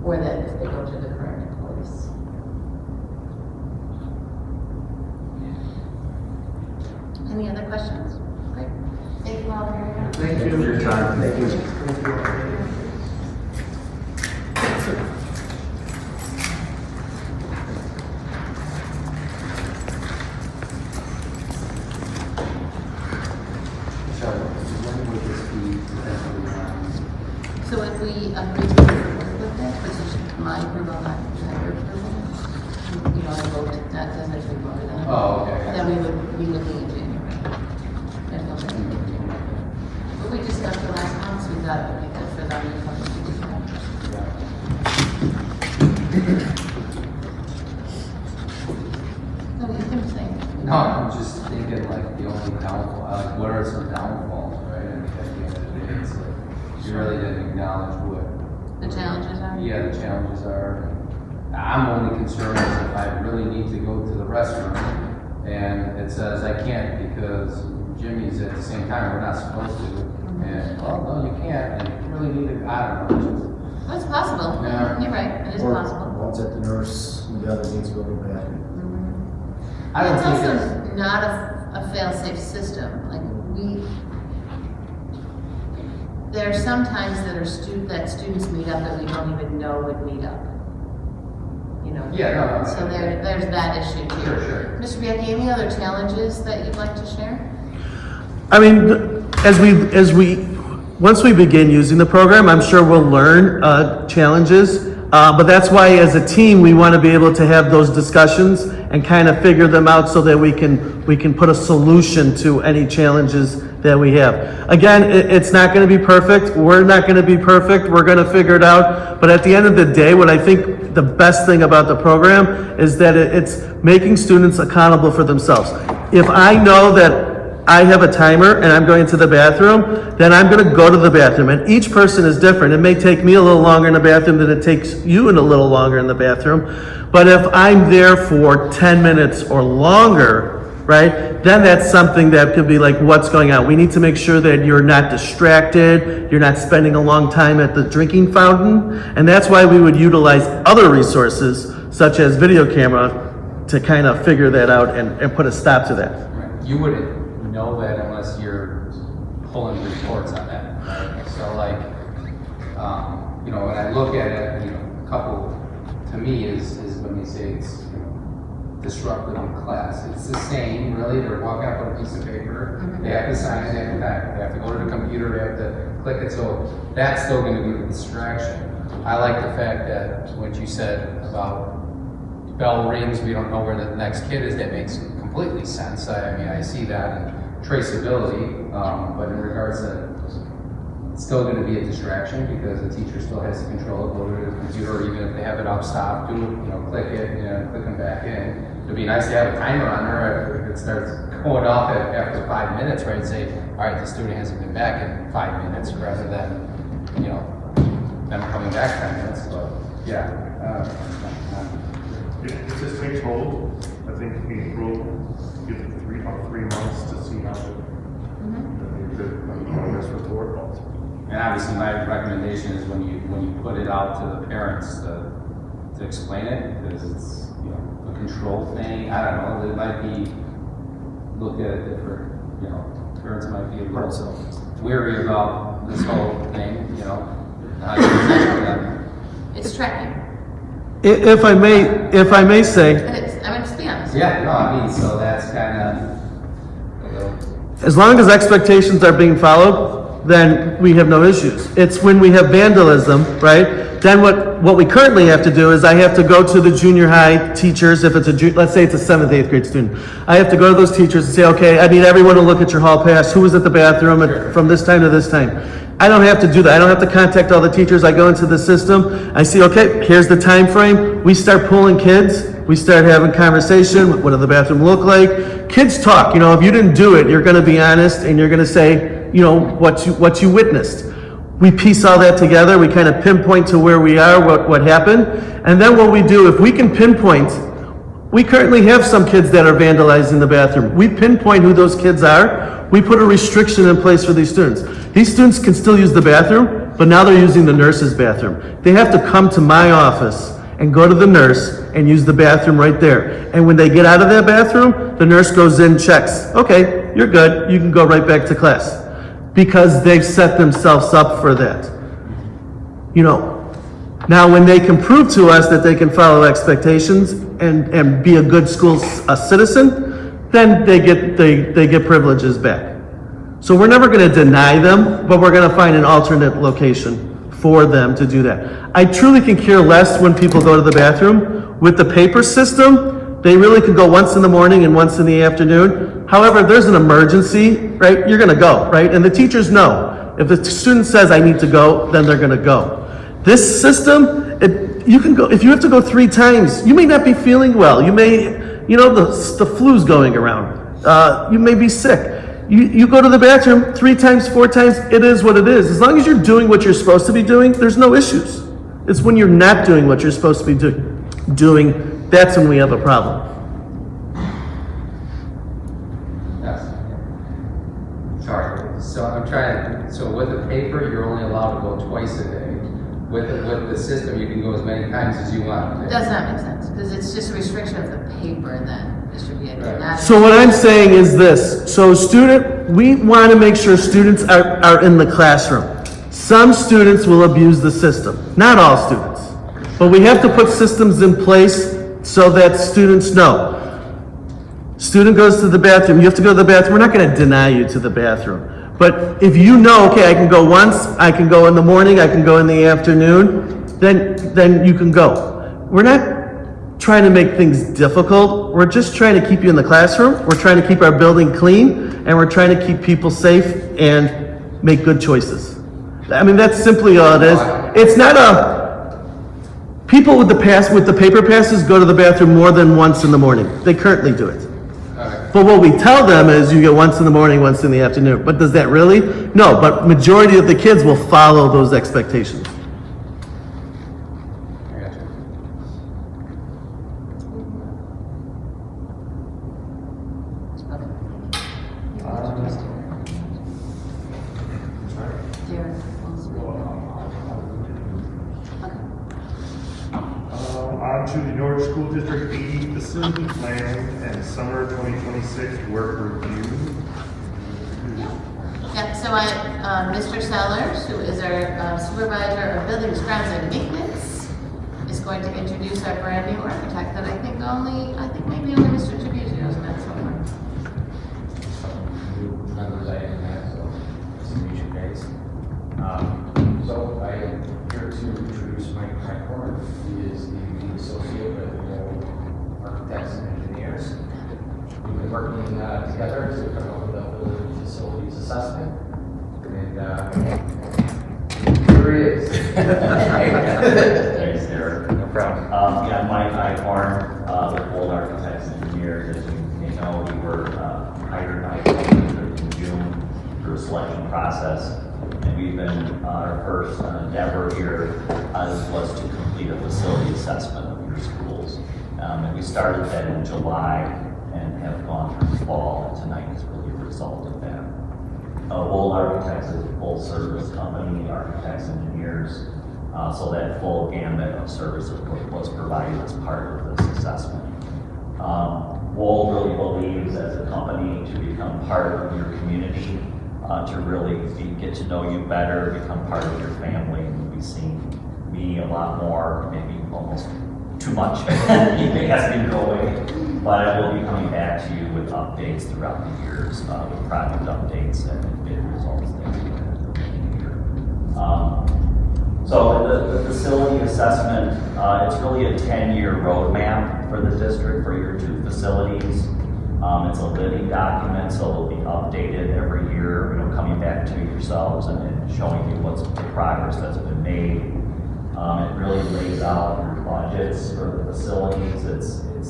Or that if they go to the correct place. Any other questions? Great. Thank you all very much. Thank you for your time. Thank you. So if we agree to work with it, which is my approval, not your approval, I vote, that doesn't actually vote on it. Oh, okay. Then we would be looking at January. But we discussed the last month, so we thought it would be good for them to come to do that. No, you can say. No, I'm just thinking like the only downfall, like what are some downfalls, right? I mean, at the end of the day, it's like, you really didn't acknowledge what. The challenges are? Yeah, the challenges are. I'm only concerned if I really need to go to the restroom and it says I can't because Jimmy's at the same time, we're not supposed to. And, well, no, you can't, and you really need to, I don't know. That's possible. Yeah. You're right, it is Or possible. one's at the nurse, and the other needs to go to the bathroom. I don't It's think also not a fail-safe system. Like there are some times that students meet up that we don't even know would meet up. Yeah, no. So there's that issue too. Sure. Mr. Bianchi, any other challenges that you'd like to share? I mean, once we begin using the program, I'm sure we'll learn challenges. But that's why as a team, we want to be able to have those discussions and kind of figure them out so that we can put a solution to any challenges that we have. Again, it's not going to be perfect. We're not going to be perfect. We're going to figure it out. But at the end of the day, what I think the best thing about the program is that it's making students accountable for themselves. If I know that I have a timer and I'm going to the bathroom, then I'm gonna go to the bathroom. And each person is different. It may take me a little longer in the bathroom than it takes you in a little longer in the bathroom. But if I'm there for 10 minutes or longer, right, then that's something that could be like, what's going on? We need to make sure that you're not distracted, you're not spending a long time at the drinking fountain. And that's why we would utilize other resources, such as video camera, to kind of figure that out and put a stop to that. Right. You wouldn't know that unless you're pulling reports on that, right? So like, you know, when I look at it, you know, a couple, to me, is when they say it's, you know, disruptive in class. It's the same, really. They're walking up on a piece of paper, they have to sign it, they have to back it, they have to go to the computer, they have to click it, so that's still gonna be a distraction. I like the fact that what you said about bell rings, we don't know where the next kid is. That makes completely sense. I mean, I see that in traceability, but in regards to, it's still going to be a distraction because the teacher still has to control it, go to the computer, or even if they have it off stop, do, you know, click it, you know, click them back in. It'd be nice to have a timer on there if it starts going off after 5 minutes, right? Say, all right, the student hasn't been back in 5 minutes, rather than, you know, them coming back 10 minutes. But yeah. It just takes hold. I think April, give it 3 months to see how the progress report. And obviously, my recommendation is when you put it out to the parents to explain it, because it's, you know, a control thing. I don't know. It might be looked at it different. You know, parents might be a little weary about this whole thing. You know, It's tracking. If I may say, It is. I mean, just be honest. yeah, no, I mean, so that's kind of. as long as expectations are being followed, then we have no issues. It's when we have vandalism, right? Then what we currently have to do is I have to go to the junior high teachers, if it's let's say it's a 7th, 8th grade student. I have to go to those teachers and say, okay, I need everyone to look at your hall pass. Who was at the bathroom from this time to this time? I don't have to do that. I don't have to contact all the teachers. I go into the system. I see, okay, here's the time frame. We start pulling kids. We start having conversation. What does the bathroom look like? Kids talk. You know, if you didn't do it, you're going to be honest and you're going to say, you know, what you witnessed. We piece all that together. We kind of pinpoint to where we are, what happened. And then what we do, if we can pinpoint, we currently have some kids that are vandalizing the bathroom. We pinpoint who those kids are. We put a restriction in place for these students. These students can still use the bathroom, but now they're using the nurse's bathroom. They have to come to my office and go to the nurse and use the bathroom right there. And when they get out of that bathroom, the nurse goes in, checks. Okay, you're good. You can go right back to class. Because they've set themselves up for that. You know, now when they can prove to us that they can follow expectations and be a good school citizen, then they get privileges back. So we're never going to deny them, but we're going to find an alternate location for them to do that. I truly can care less when people go to the bathroom. With the paper system, they really can go once in the morning and once in the afternoon. However, if there's an emergency, right, you're going to go, right? And the teachers know. If the student says, I need to go, then they're going to go. This system, you can go, if you have to go 3 times, you may not be feeling well. You may, you know, the flu's going around. You may be sick. You go to the bathroom 3 times, 4 times, it is what it is. As long as you're doing what you're supposed to be doing, there's no issues. It's when you're not doing what you're supposed to be doing, that's when we have a problem. Yes. Sorry. So I'm trying, so with the paper, you're only allowed to go twice a day. With the system, you can go as many times as you want. It does not make sense, because it's just a restriction of the paper then distributed. Not So what I'm saying is this. So we want to make sure students are in the classroom. Some students will abuse the system. Not all students. But we have to put systems in place so that students know. Student goes to the bathroom. You have to go to the bathroom. We're not going to deny you to the bathroom. But if you know, okay, I can go once, I can go in the morning, I can go in the afternoon, then you can go. We're not trying to make things difficult. We're just trying to keep you in the classroom. We're trying to keep our building clean, and we're trying to keep people safe and make good choices. I mean, that's simply all it is. It's not people with the paper passes go to the bathroom more than once in the morning. They currently do it. Okay. But what we tell them is you get once in the morning, once in the afternoon. But does that really? No, but majority of the kids will follow those expectations. I got you. On to the Norwich School District 80 Facility Plan and Summer 2026 Work Review. Yep, so Mr. Sellers, who is our supervisor of buildings, grounds and maintenance, is going to introduce our brand new architect that I think maybe only Mr. Tribuzio has met so far. Members I have met, so it's a meet you guys. So I am here to introduce Mike Francoeur. He is the lead associate with the architects and engineers. We've been working together to come up with a building facilities assessment. And here he is. Thanks, Derek. No problem. Yeah, Mike Icorn, with Old Architects and Engineers. As you may know, we were hired by in June through a selection process. And we've been, our first endeavor here was to complete a facility assessment of your schools. And we started that in July and have gone through fall, and tonight is really a result of that. Wold Architects is a full service company, architects, engineers, so that full gamut of services was provided as part of this assessment. Wold really believes as a company to become part of your community, to really get to know you better, become part of your family, and you'll be seeing me a lot more, maybe almost too much. He has been going, but I will be coming back to you with updates throughout the years, with project updates and bid results that we here. So the facility assessment, it's really a 10-year roadmap for the district for your two facilities. It's a living document, so it'll be updated every year, coming back to yourselves and showing you what's the progress that's been made. It really lays out your budgets for the facilities.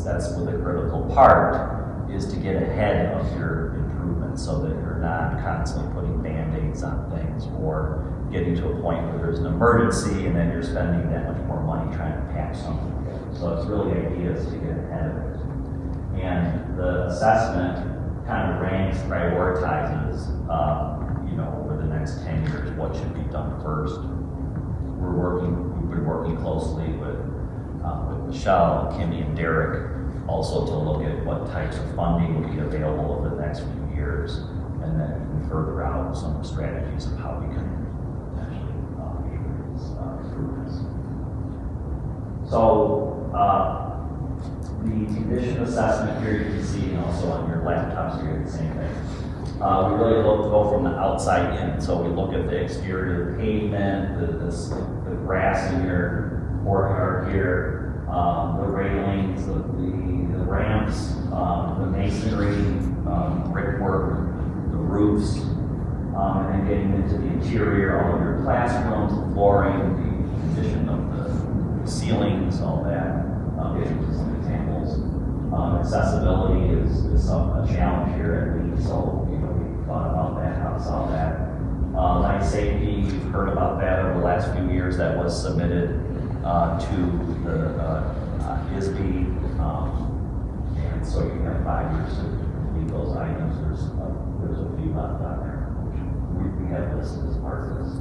That's where the critical part is, to get ahead of your improvements so that you're not constantly putting Band-Aids on things or getting to a point where there's an emergency and then you're spending that much more money trying to patch something together. So it's really ideas to get ahead of it. And the assessment kind of ranks, prioritizes, over the next 10 years, what should be done first. We've been working closely with Michelle, Kimmy, and Derek, also to look at what types of funding will be available over the next few years, and then even further out some strategies of how we can potentially pay for these improvements. So, the condition assessment here, you can see, and also on your laptops, you get the same thing. We really go from the outside in. So we look at the exterior pavement, the grass in your courtyard here, the railings, the ramps, the masonry, brickwork, the roofs, and then getting into the interior, all of your classrooms, the flooring, the condition of the ceilings, all that. Getting into some examples. Accessibility is a challenge here at least, so we thought about that, how to solve that. Life safety, you've heard about that over the last few years. That was submitted to the ISB, and so you have 5 years to complete those items. There's a few left on there, which we have listed as part of this.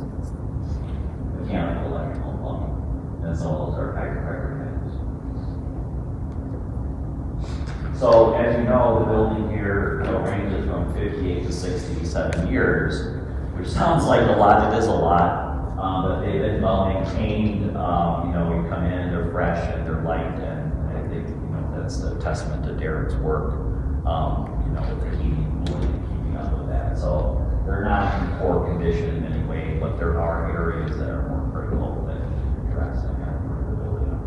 Mechanical, electrical, plumbing, and some of those are hydrocarbon items. So as you know, the building here ranges from 58 to 67 years, which sounds like a lot. It is a lot, but they've been well maintained. You come in, they're fresh and they're light, and I think that's a testament to Derek's work. With the heating, cooling, keeping up with that. So they're not in poor condition in any way, but there are areas that are more critical that address and kind of improve the building up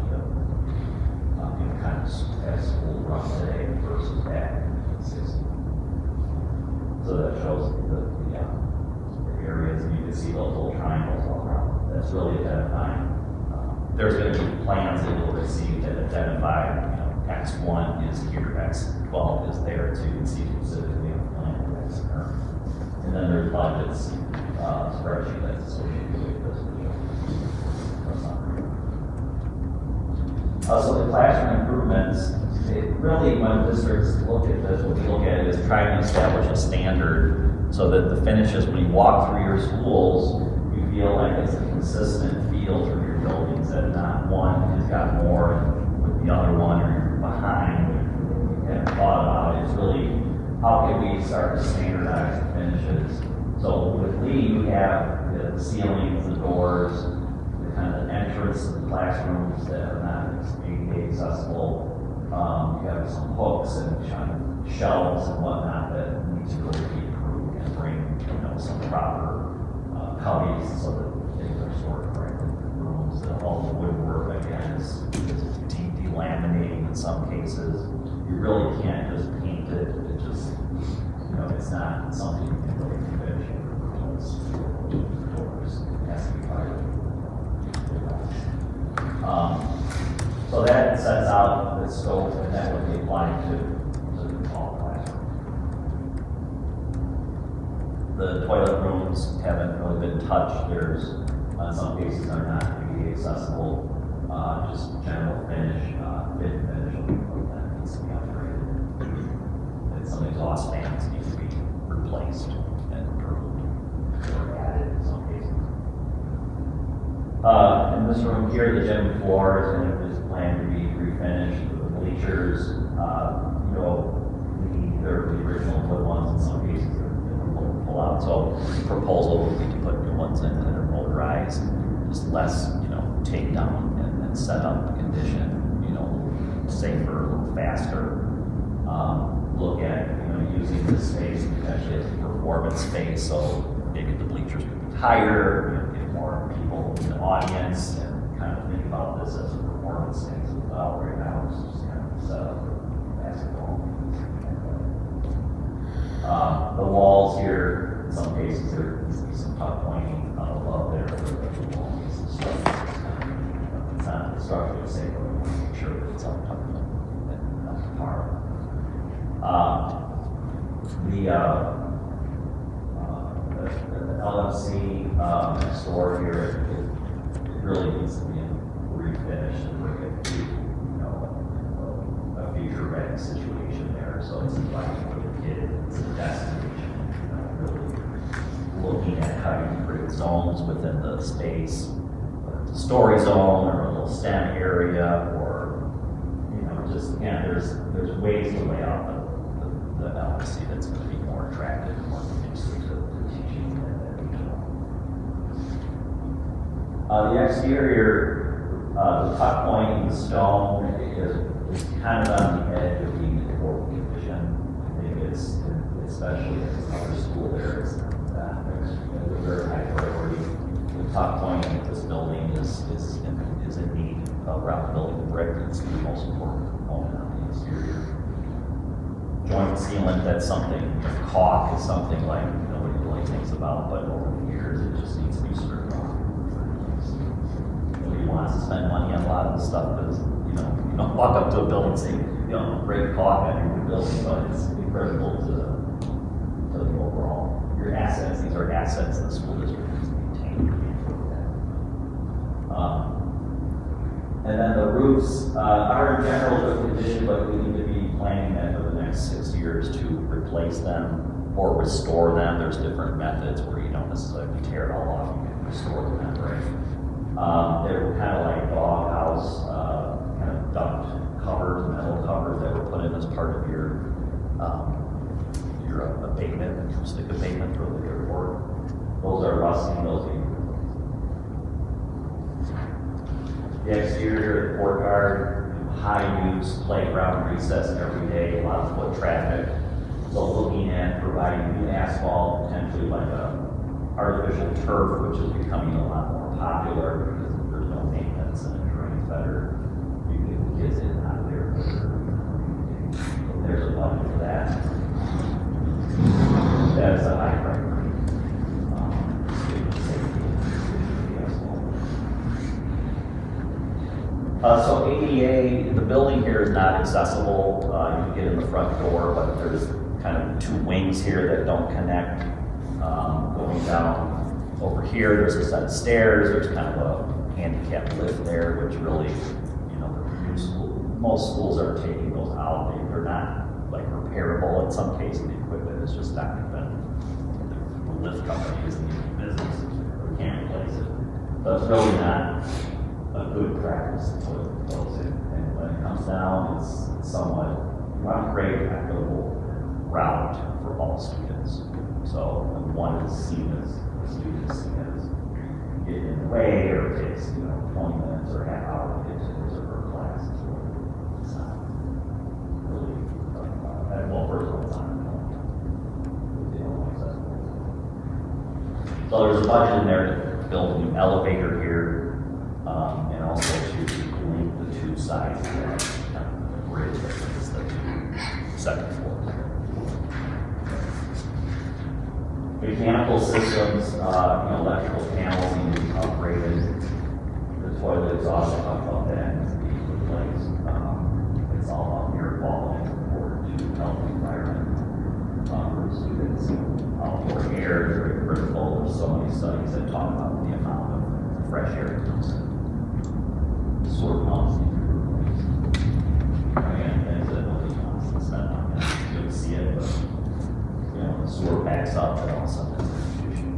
to kind of as school run today versus back in the 60s. So that shows the areas, and you can see those little triangles all around. That's really identifying. There's going to be plans that you'll receive that identify, X1 is here, X12 is there too, and see if budgets spreadsheet that's associated with this. So the classroom improvements, really when districts look at this, what we look at is trying to establish a standard so that the finishes, when you walk through your schools, you feel like it's a consistent feel through your buildings, that not one has got more with the other one or you're behind. We haven't thought about it. It's really, how can we start to standardize the finishes? So with Lee, you have the ceilings, the doors, the kind of entrance to the classrooms that are not ADA accessible. You have some hooks and shelves and whatnot that need to really be improved and bring, some proper cubbies so that things are stored correctly in the rooms. All the woodwork, again, is delaminating in some cases. You really can't just paint it. It just, it's not something you can really finish. It has to be fired. So that sets out the scope, and that would be applied to all classrooms. The toilet rooms haven't really been touched. There's, in some cases, are not ADA accessible. Just general finish, fit finish, that needs to be upgraded. And some exhaust fans need to be replaced and improved or added in some cases. In this room here, the gym floor is planned to be refinished. The bleachers, they're the original wood ones. In some cases, they're pull out. So the proposal would be to put new ones in that are motorized, just less, take down and set up condition, safer, a little faster. Look at, using this space potentially as a performance space. So maybe the bleachers would be higher, get more people in the audience, and kind of think about this as a performance space as well. Right now, it's just kind of set up for basketball. The walls here, in some cases, there needs to be some tuck pointing above there. The wall needs some structure. It's not the structure to say, but we want to make sure that it's up tuck and not too far. The LFC next door here, it really needs to be refinished and bring it to, a future ready situation there. So it's inviting for the kid, it's a destination, really looking at how you can create zones within the space, whether it's a story zone or a little STEM area, or, just, again, there's ways to lay out the LFC that's going to be more attractive and more conducive to teaching at regional. The exterior, the tuck point, the stone is kind of on the edge of being a poor condition. I think it's, especially at another school there, it's a very high priority. The tuck point of this building is in need of around building brick. It's the most important component on the exterior. Joint sealant, that's something, caulk is something like nobody really thinks about, but over the years it just needs to be stripped off. Nobody wants to spend money on a lot of the stuff because, you don't walk up to a building and say, great caulk on your new building, but it's critical to the overall. Your assets, these are assets that the school district needs to maintain. And then the roofs are in general good condition, but we need to be planning that for the next 6 years to replace them or restore them. There's different methods where you don't necessarily tear it all off, you can restore the membrane. They're kind of like doghouse, kind of duct covers, metal covers that were put in as part of your abatement, acoustic abatement for the airport. Those are rusting, those are the exterior, the courtyard, high use, playground, recess every day, a lot of foot traffic. So looking at providing new asphalt, potentially like a artificial turf, which is becoming a lot more popular because there's no maintenance and it drains better. You can get the kids in and out of there. So there's a budget for that. That is a high priority. Student safety. So ADA, the building here is not accessible. You can get in the front door, but there's kind of two wings here that don't connect. Going down over here, there's a set of stairs, there's kind of a handicap lift there, which really, you know, the new school, most schools are taking those out. They're not like repairable in some cases, the equipment is just not even, the lift company isn't even in business, we can't replace it. So it's really not a good practice to put those in. And when it comes down, it's somewhat, you want to create an equitable route for all students. So when one is seen as, the student is seen as getting in the way, or it takes, 20 minutes or a half hour to get to his or her class, it's not really, well, first of all, it's not accessible. So there's a budget in there to build a new elevator here, and also to link the two sides of that bridge that is the second floor. Mechanical systems, electrical panels need to be upgraded. The toilet exhaust, I talked about that, needs to be replaced. It's all about air quality important to healthy environment for students. Outdoor air is very critical. There's so many studies that talk about the amount of fresh air that comes in. Sewer pumps need to be replaced. Again, things that nobody wants to spend on. You don't see it, but the sewer backs up and all of a sudden it's an issue.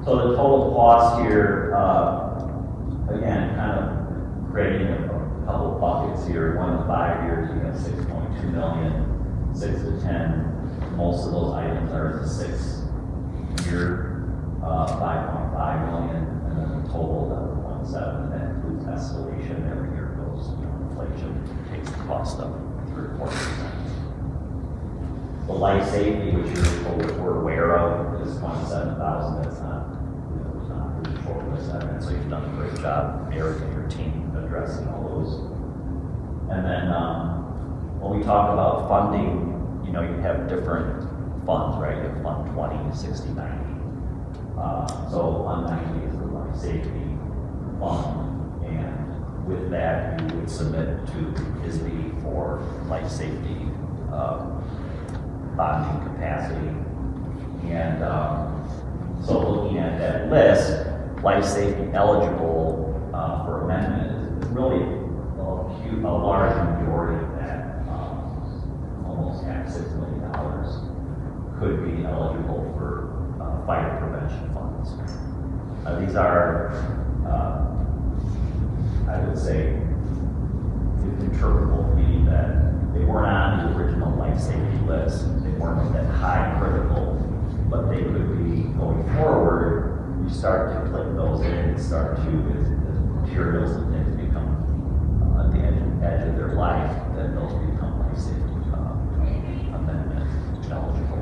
So the total cost here, again, kind of creating a couple of buckets here. 1 to 5 years, you have 6.2 million, 6 to 10. Most of those items are in the 6-year, 5.5 million, and then the total, 1.7. That includes escalation every year goes, inflation takes the cost up 3.25%. The life safety, which we're aware of, is 27,000. That's not, it's not really short of that. So you've done a great job, Eric and your team, addressing all those. And then when we talk about funding, you have different funds, right? You have Fund 20, 60, 90. So Fund 90 is the life safety fund, and with that, you would submit to ISB for life safety bonding capacity. And so looking at that list, life safety eligible for amendment is really a large majority of that, almost half, $6 million, could be eligible for fire prevention funds. These are, I would say, interpretable, meaning that they weren't on the original life safety list. They weren't that high critical, but they could be going forward. You start to click those in and start to, as materials and things become at the edge of their life, then those become life safety amendment eligible.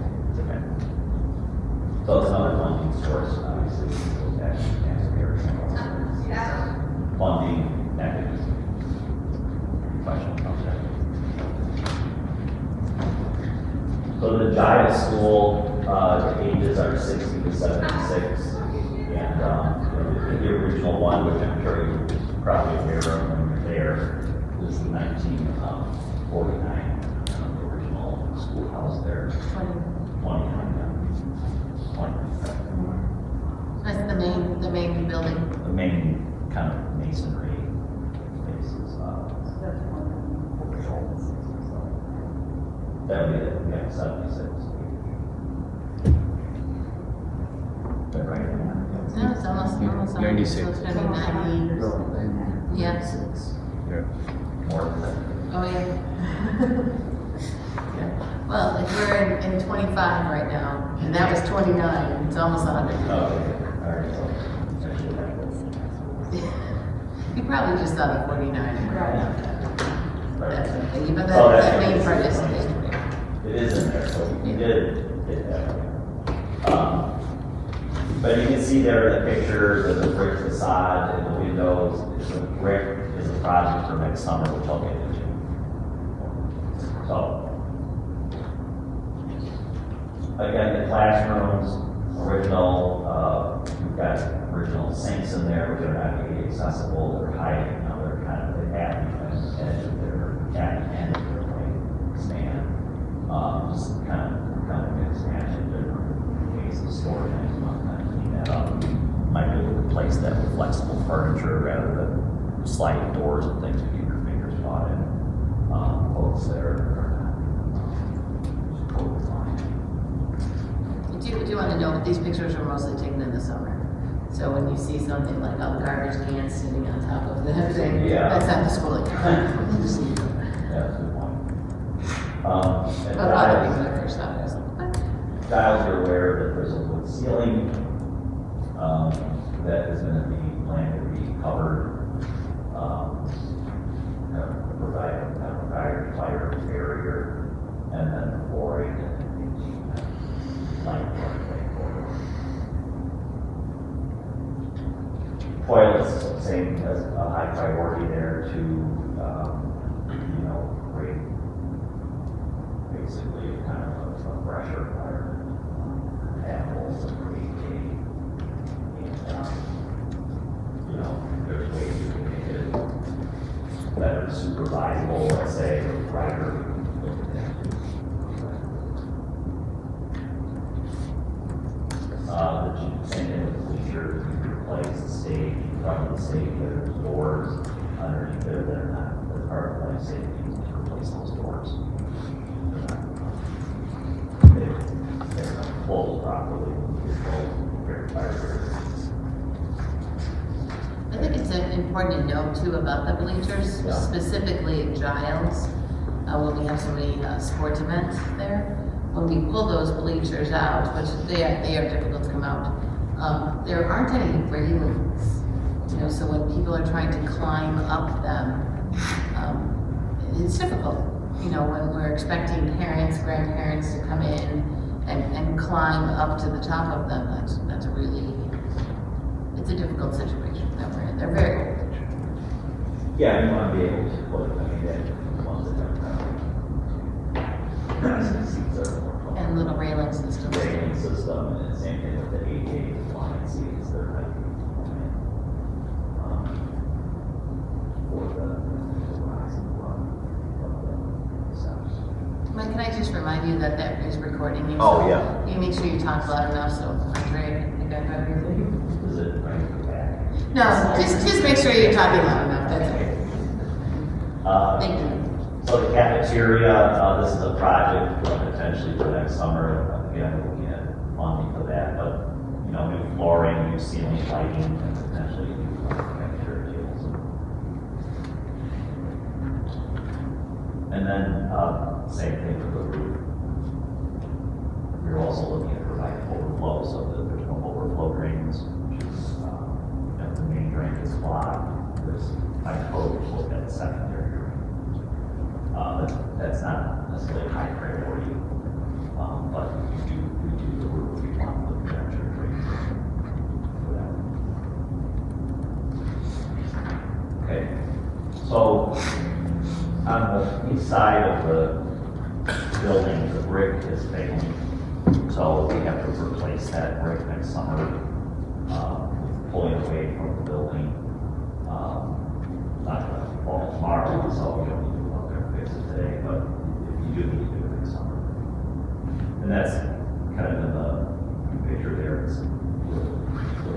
So it's another funding source, obviously, goes back to cancer area funding mechanism. Question comes in. So the Giles School, the ages are 60 to 76, and the original one, which I'm sure you probably aware of when you're there, is the 1949, the original schoolhouse there. 29. That's the main building. The main kind of masonry faces. That would be it, yeah, 76. That right? No, it's almost 96. So it's gonna be 90. Yeah. Yeah. More than that. Oh, yeah. Well, if we're in 25 right now, and that was 29, it's almost 100. Oh, okay. All right, so. You probably just thought of 49. Right. But Oh, that's that main right. part is. It is in there, so we did get that. But you can see there in the picture, there's a brick facade and the windows. It's a brick is a project for next summer, which I'll get into. So, again, the classrooms, original, you've got original sinks in there, which are not really accessible. They're hiding, they're kind of the at the edge of their end of their stand. Just kind of an expansion. sliding doors and things to keep your fingers caught in. Folks that are totally fine. I do want to note, these pictures are mostly taken in the summer. So when you see something like a garbage can sitting on top of the thing, Yeah. that's not the schooling. Yeah, that's a good point. And But a lot of people when I first saw it, I was like, what? Giles, you're aware that there's a wood ceiling that is going to be planned to be covered, provide a fire barrier, and then the flooring and light going forward. Toilets, same as a high priority there to, create basically kind of a fresher environment. Animals and create there's ways you can make it better supervisable, let's say, or brighter. The same thing with the bleachers, you replace the stage, in front of the stage, there's doors underneath there that are not, that are life safety, to replace those doors. They're not closed properly, it's closed, very fire. I think it's important to note too about the bleachers, Yeah. specifically at Giles, when we have so many sports events there. When we pull those bleachers out, which they are difficult to come out, there aren't any railings. So when people are trying to climb up them, it's difficult. When we're expecting parents, grandparents to come in and climb up to the top of them, that's really, it's a difficult situation that we're in. They're very old. Yeah, you want to be able to put, ones that don't And little railing systems. railing system, and the same thing with the 88 line seats, they're like, for the rise and run of the steps. Mike, can I just remind you that is recording you? Oh, so yeah. You make sure you talk loud enough so Andre can pick up everything. Is it right back? No, just make sure you're talking loud enough, that's okay. Thank you. So the cafeteria, this is a project potentially for next summer. Again, we're looking at funding for that, but new flooring, new ceiling lighting, and potentially new cafeteria tables. And then same thing for the roof. We're also looking at providing overflow so that there's no overflow drains, which is the main drain is blocked. There's by code, we're looking at the secondary drain. That's not necessarily a high priority, but we do the roof, we want the protection drains for that. Okay, so on the east side of the building, the brick is failing, so we have to replace that brick next summer, pulling away from the building. Not going to fall tomorrow, so we don't need to go out there and fix it today, but you do need to do it next summer. And that's kind of in the picture there, it's a little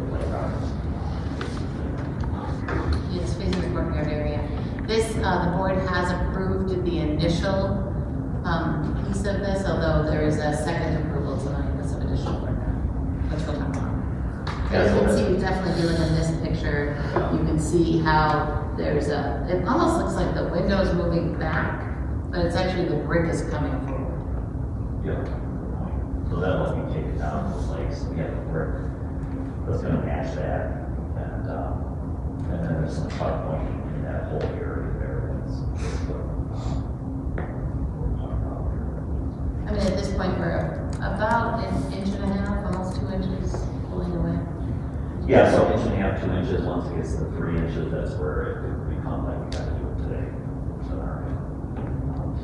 playground. It's facing the courtyard area. This, the board has approved the initial piece of this, although there is a second approval tonight with some additional work, which we'll talk about. As you can see, definitely if you look in this picture, you can see how there's it almost looks like the window's moving back, but it's actually the brick is coming forward. Yeah. So that'll be taken down to place. We have a brick that's going to match that, and then there's some cut point in that whole area there. I mean, at this point, we're about an inch and a half, almost 2 inches pulling away. Yeah, so 1.5 inches, 2 inches. Once it gets to the 3 inches, that's where it could become like we got to do it today. So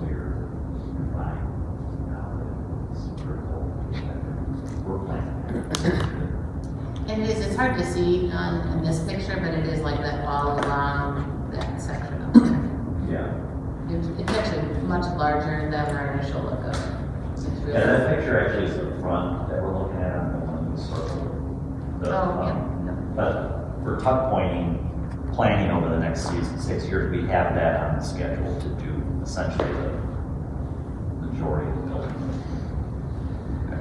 you're fine. It's pretty cool. We're planning. And it's hard to see in this picture, but it is like that all around that section of it. Yeah. It's actually much larger than our initial look of it. Really Yeah, that picture actually is the front that we're looking at on the one in the circle. But for tuck pointing, planning over the next 6 years, we have that on the schedule to do essentially the majority of the building. Okay.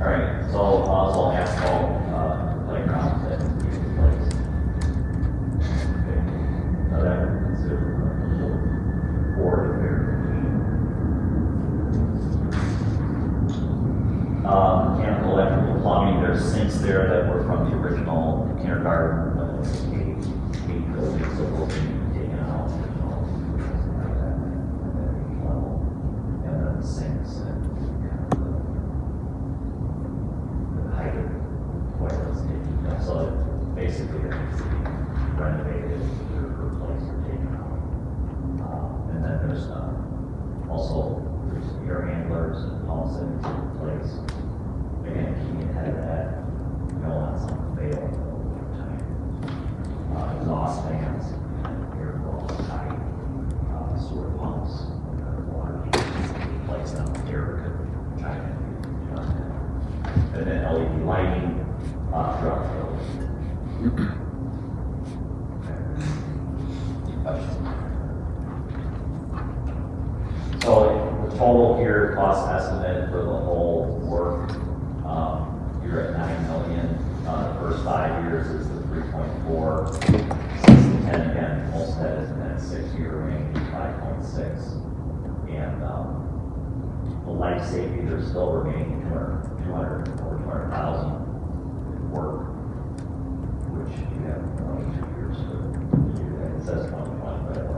All right, so also asphalt playground that needs to be replaced. Okay. Now that would consider board repair. Mechanical, electrical, plumbing, there's sinks there that were from the original kindergarten, but it's eight buildings, so we'll be taking out, like that, at each level. And then the sinks and kind of the height of the toilets taken out. So basically it needs to be renovated or replaced or taken out. And then there's also there's air handlers and pumps that need to be replaced. Again, keeping ahead of that, you don't want something to fail over time. Exhaust fans, air flow, tight, sewer pumps, water replaced on the air could chime in. And then LED lighting throughout the building. Any questions? So the total here, cost estimate for the whole work, you're at $9 million. The first 5 years is the 3.4. 6 to 10 again, most of that is in that 6-year range, 5.6. And the life safety, there's still remaining 200,000 work, which you have 2 years to do that. It says 2020, but I don't know.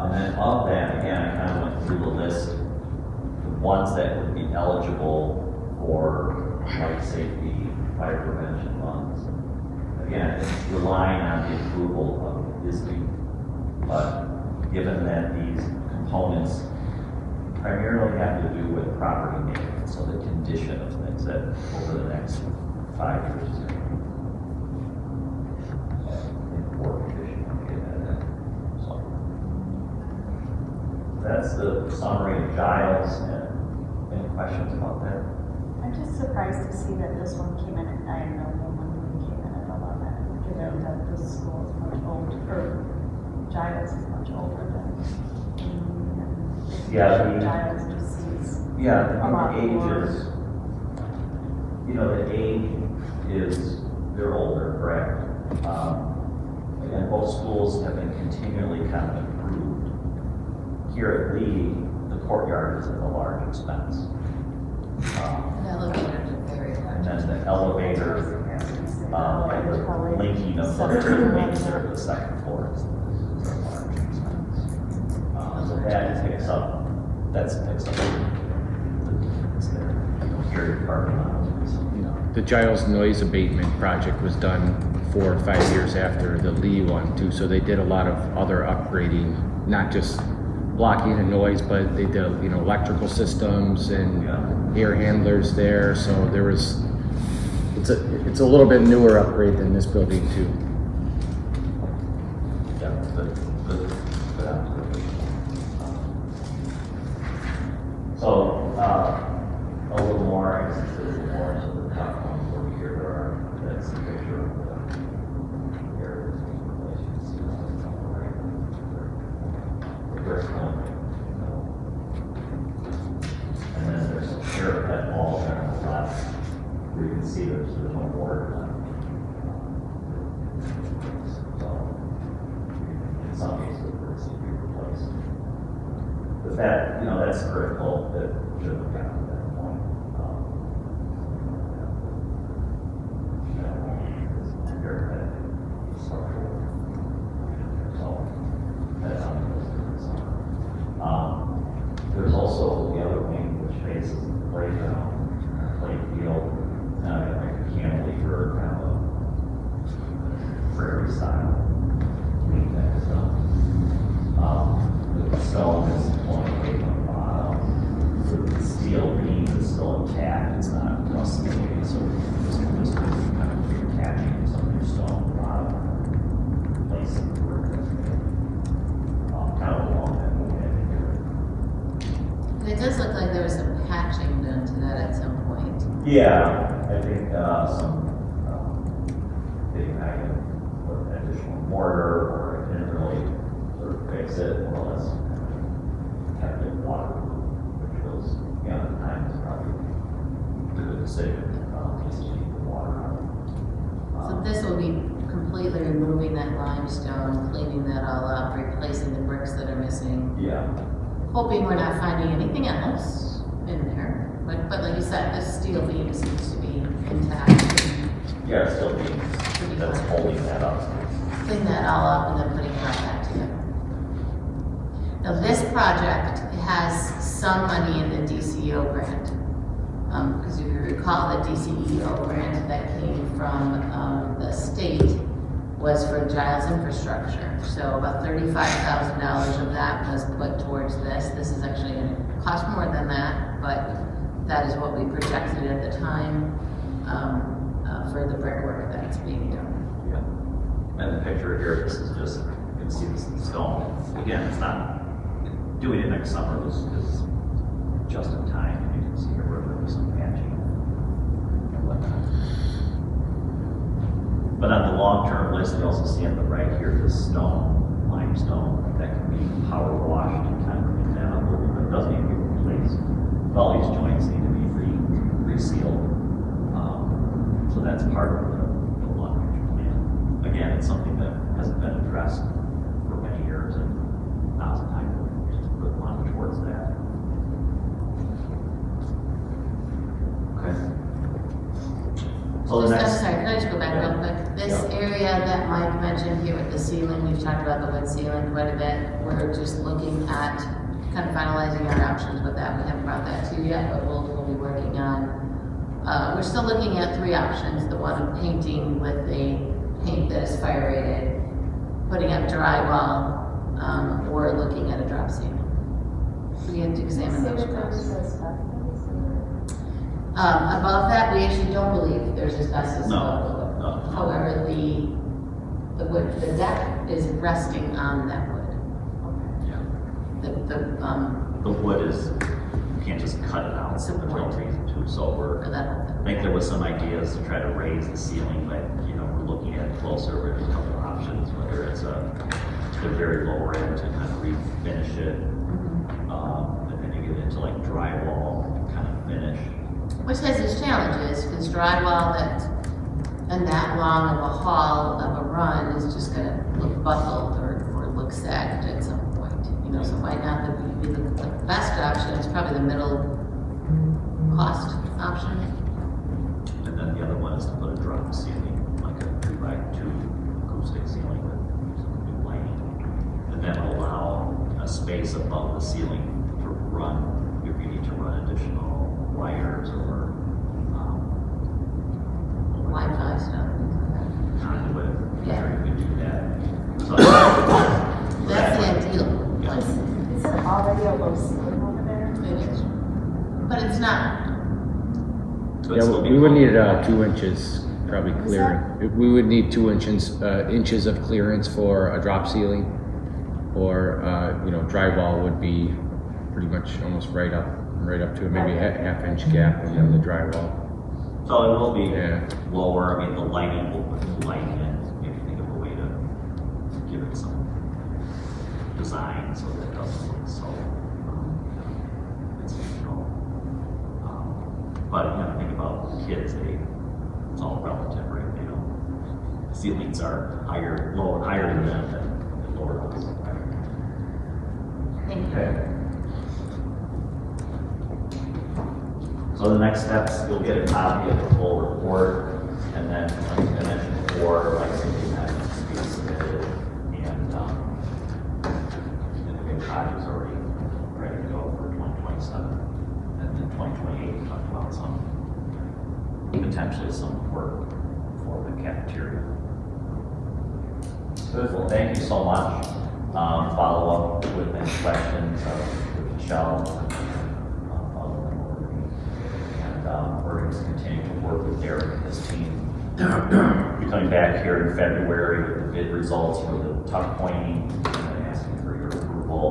And then of that, again, I kind of went through the list, the ones that would be eligible for life safety, fire prevention funds. Again, it's relying on the approval of ISB, but given that these components primarily have to do with property maintenance, so the condition of things that over the next 5 years is going to be in poor condition. That's the summary of Giles. Any questions about that? I'm just surprised to see that this one came in at 9 million when we came in at 11, given that this school is much older, or Giles is much older than. Giles just sees. Yeah, the age is, the age is, they're older, correct? Again, both schools have been continually kind of improved. Here at Lee, the courtyard is at a large expense. An elevator is very large. And then the elevator, and the linking of the links there to the second floor is a large expense. So that picks up it's there. Here your parking lot. The Giles noise abatement project was done 4 or 5 years after the Lee one too, so they did a lot of other upgrading, not just blocking and noise, but they did, electrical systems and air handlers there. So it's a little bit newer upgrade than this building too. Yeah, good observation. So, a little more, I guess it's a little more, so the top ones over here, that's a picture of the areas in place. You can see that it's on the right. The first one. And then there's some parapet walls there on the left, where you can see there's no water left. So, in some Yeah, I think some getting back in with additional mortar, or it didn't really sort of fix it, more or less kept it waterproof, which was, at the time, was probably a good decision, just to keep the water out. So this will be completely removing that limestone, cleaning that all up, replacing the bricks that are missing. Yeah. Hoping we're not finding anything else in there. But like you said, this steel beam seems to be intact. Yeah, it's still being, that's holding that up. Clean that all up and then putting it right back together. Now this project has some money in the DCEO grant. Because if you recall, the DCEO grant that came from the state was for Giles infrastructure. So about $35,000 of that was put towards this. This is actually going to cost more than that, but that is what we projected at the time for the brickwork that's being done. Yeah. And the picture here, this is just, you can see this in stone. Again, it's not, doing it next summer is just in time. You can see here where there was some patching and whatnot. But on the long-term list, you also see on the right here, this stone, limestone, that can be power washed and kind of cleaned down a little bit. It does need to be replaced. All these joints need to be resealed. So that's part of the long-range plan. Again, it's something that hasn't been addressed for many years, and now's the time to put money towards that. Okay. So the I'm next. sorry, can I just go back real quick? This area that Mike mentioned here with the ceiling, we've talked about the wood ceiling quite a bit. We're just looking at kind of finalizing our options with that. We haven't brought that to you yet, but we'll be working on. We're still looking at 3 options. The one of painting with a paint that is fire rated, putting up drywall, or looking at a drop ceiling. We have to examine those costs. Above that, we actually don't believe there's asbestos above the wood. No. However, the wood, the deck is resting on that wood. The wood is, you can't just cut it out. There's no reason to. So For that whole I thing. think there was some ideas to try to raise the ceiling, but we're looking at it closer with a couple of options, whether it's the very lower end to kind of refinish it, and then you get into like drywall kind of finish. Which has its challenges, because drywall and that long of a haul of a run is just gonna look buckled or look sagged at some point. So might not be the best option, it's probably the middle cost option. And then the other one is to put a drop ceiling, like a 2x2 acoustic ceiling with some new lighting. And then allow a space above the ceiling to run, if you need to run additional wires or Wi-Fi stuff. conduit. Yeah. Sure, you could do that. So That's the ideal. Yeah. Is it already a low ceiling over there? It is. But it's not. Yeah, we would need 2 inches probably clear. We would need 2 inches of clearance for a drop ceiling, or drywall would be pretty much almost right up to maybe a half-inch gap in the drywall. So it will be lower. I mean, the lighting will put the light in. If you think of a way to give it some design so that it doesn't look so institutional. But think about kids. It's all relative, right? Ceilings are higher to them than lower to us. Thank you. Okay. So the next steps, you'll get a copy of the full report, and then, like I mentioned before, something that needs to be submitted, and the big project's already ready to go for 2027. And then 2028, we talked about potentially some work for the cafeteria. Good, well, thank you so much. Follow up with any questions with Michelle. We're going to continue to work with Derek and his team. We're coming back here in February with the bid results for the tuck pointing, and then asking for your approval,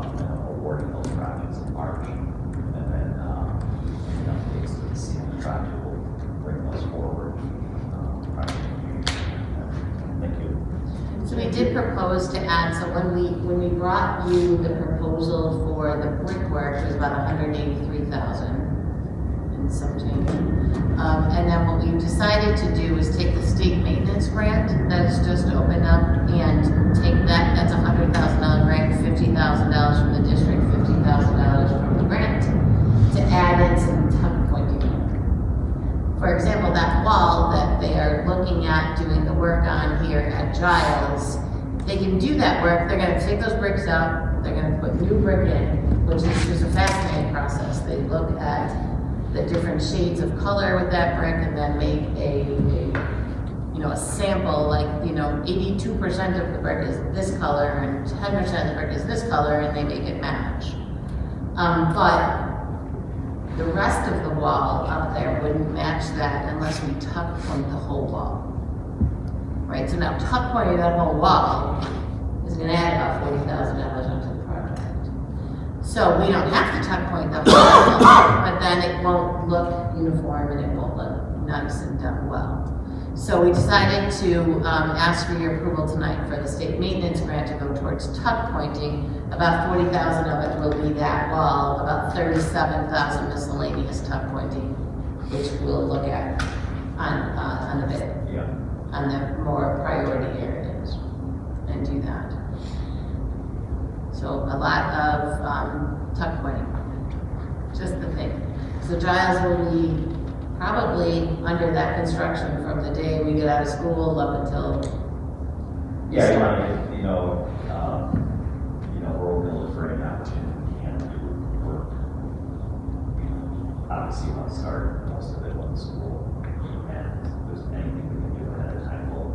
and awarding those projects in March. And then updates to the ceiling project. propose to add, so when we brought you the proposal for the brickwork, it was about 183,000 and some change. And then what we've decided to do is take the state maintenance grant that's just opened up and take that's a $100,000 grant, $50,000 from the district, $50,000 from the grant, to add in some tuck pointing. For example, that wall that they are looking at doing the work on here at Giles, they can do that work. They're going to take those bricks out, they're going to put new brick in, which is just a fascinating process. They look at the different shades of color with that brick and then make a sample, like, 82% of the brick is this color and 10% of the brick is this color, and they make it match. But the rest of the wall up there wouldn't match that unless we tuck point the whole wall. Right, so now tuck pointing that whole wall is gonna add about $40,000 onto the project. So we don't have to tuck point the whole wall, but then it won't look uniform and it won't look nice and done well. So we decided to ask for your approval tonight for the state maintenance grant to go towards tuck pointing. About 40,000 of it will be that wall, about 37,000 miscellaneous tuck pointing, which we'll look at on the bid, on the more priority areas, and do that. So a lot of tuck pointing, just the thing. So Giles will be probably under that construction from the day we get out of school up until. Yeah, you want to we're open to look for any opportunity we can to do work. Obviously, you want to start most of it when school, and if there's anything we can do ahead of time, we'll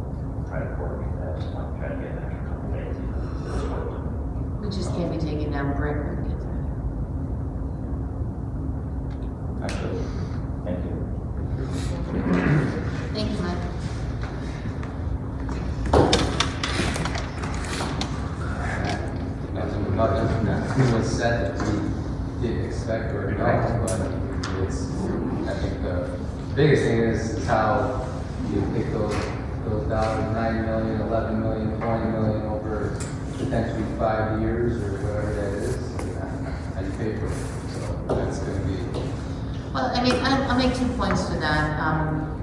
try to coordinate that. Just want to try to get an extra couple days. We just can't be taking down brick when we get there. Actually, thank you. Thank you, Mike. Nothing was said that we didn't expect or know, but it's, I think the biggest thing is how you pick those dollars, 9 million, 11 million, 20 million over potentially 5 years or whatever that is, and you pay for it. So that's going to be. Well, I mean, I'll make 2 points to that.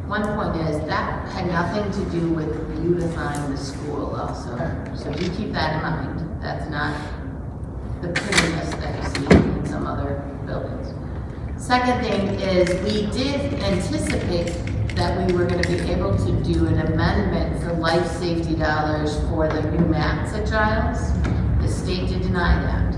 One point is that had nothing to do with beautifying the school also. So you keep that in mind. That's not the prettiness that you see in some other buildings. Second thing is we did anticipate that we were going to be able to do an amendment for life safety dollars for the new mats at Giles. The state did deny that,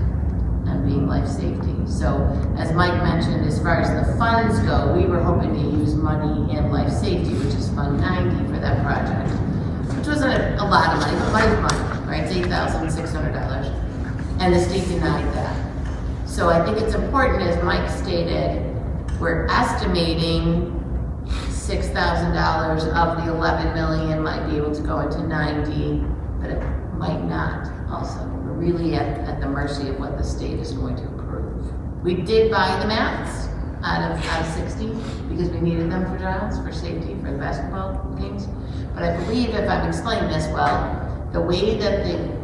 and being life safety. So as Mike mentioned, as far as the funds go, we were hoping to use money in life safety, which is Fund 90 for that project, which wasn't a lot of money, but money, right? It's $8,600. And the state denied that. So I think it's important, as Mike stated, we're estimating $6,000 of the 11 million might be able to go into 90, but it might not also. We're really at the mercy of what the state is going to approve. We did buy the mats out of 60 because we needed them for Giles, for safety, for the basketball games. But I believe, if I'm explaining this well, the way that the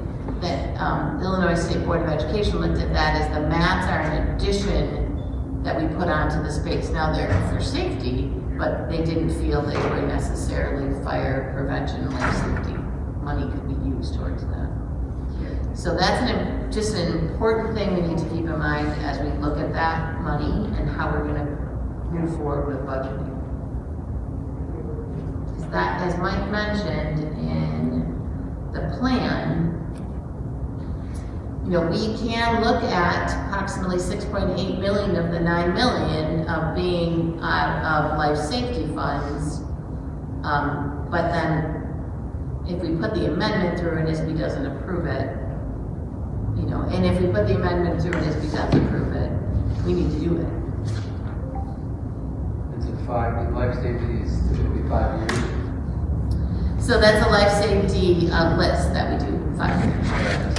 Illinois State Board of Education looked at that is the mats are an addition that we put onto the space. Now they're for safety, but they didn't feel they were necessarily fire prevention, life safety. Money could be used towards that. So that's just an important thing we need to keep in mind as we look at that money and how we're going to move forward with budgeting. That, as Mike mentioned in the plan, we can look at approximately 6.8 million of the 9 million of being out of life safety funds. But then if we put the amendment through and ISB doesn't approve it, and if we put the amendment through and ISB doesn't approve it, we need to do it. It's a 5, life safety is typically 5 years. So that's a life safety list that we do 5 years.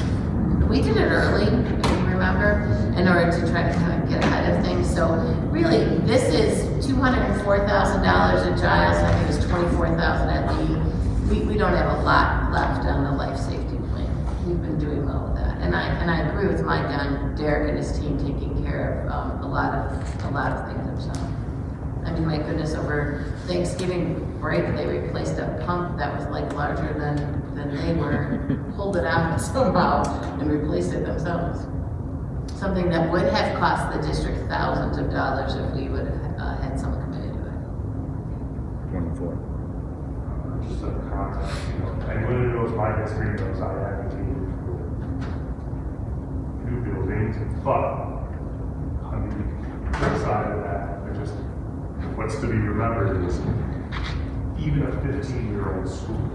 We did it early, if you remember, in order to try to kind of get ahead of things. So really, this is $204,000 at Giles. I think it was $24,000 at Lee. We don't have a lot left on the life safety plan. we've been doing well with that. And I agree with Mike on Derek and his team taking care of a lot of things themselves. I mean, my goodness, over Thanksgiving break, they replaced a pump that was like larger than they were, pulled it out somehow and replaced it themselves. Something that would have cost the district thousands of dollars if we would have had someone committed to it. 24. Just a comment, anyone who knows my history knows I advocated for new buildings, but on the flip side of that, what's to be remembered is even a 15-year-old school,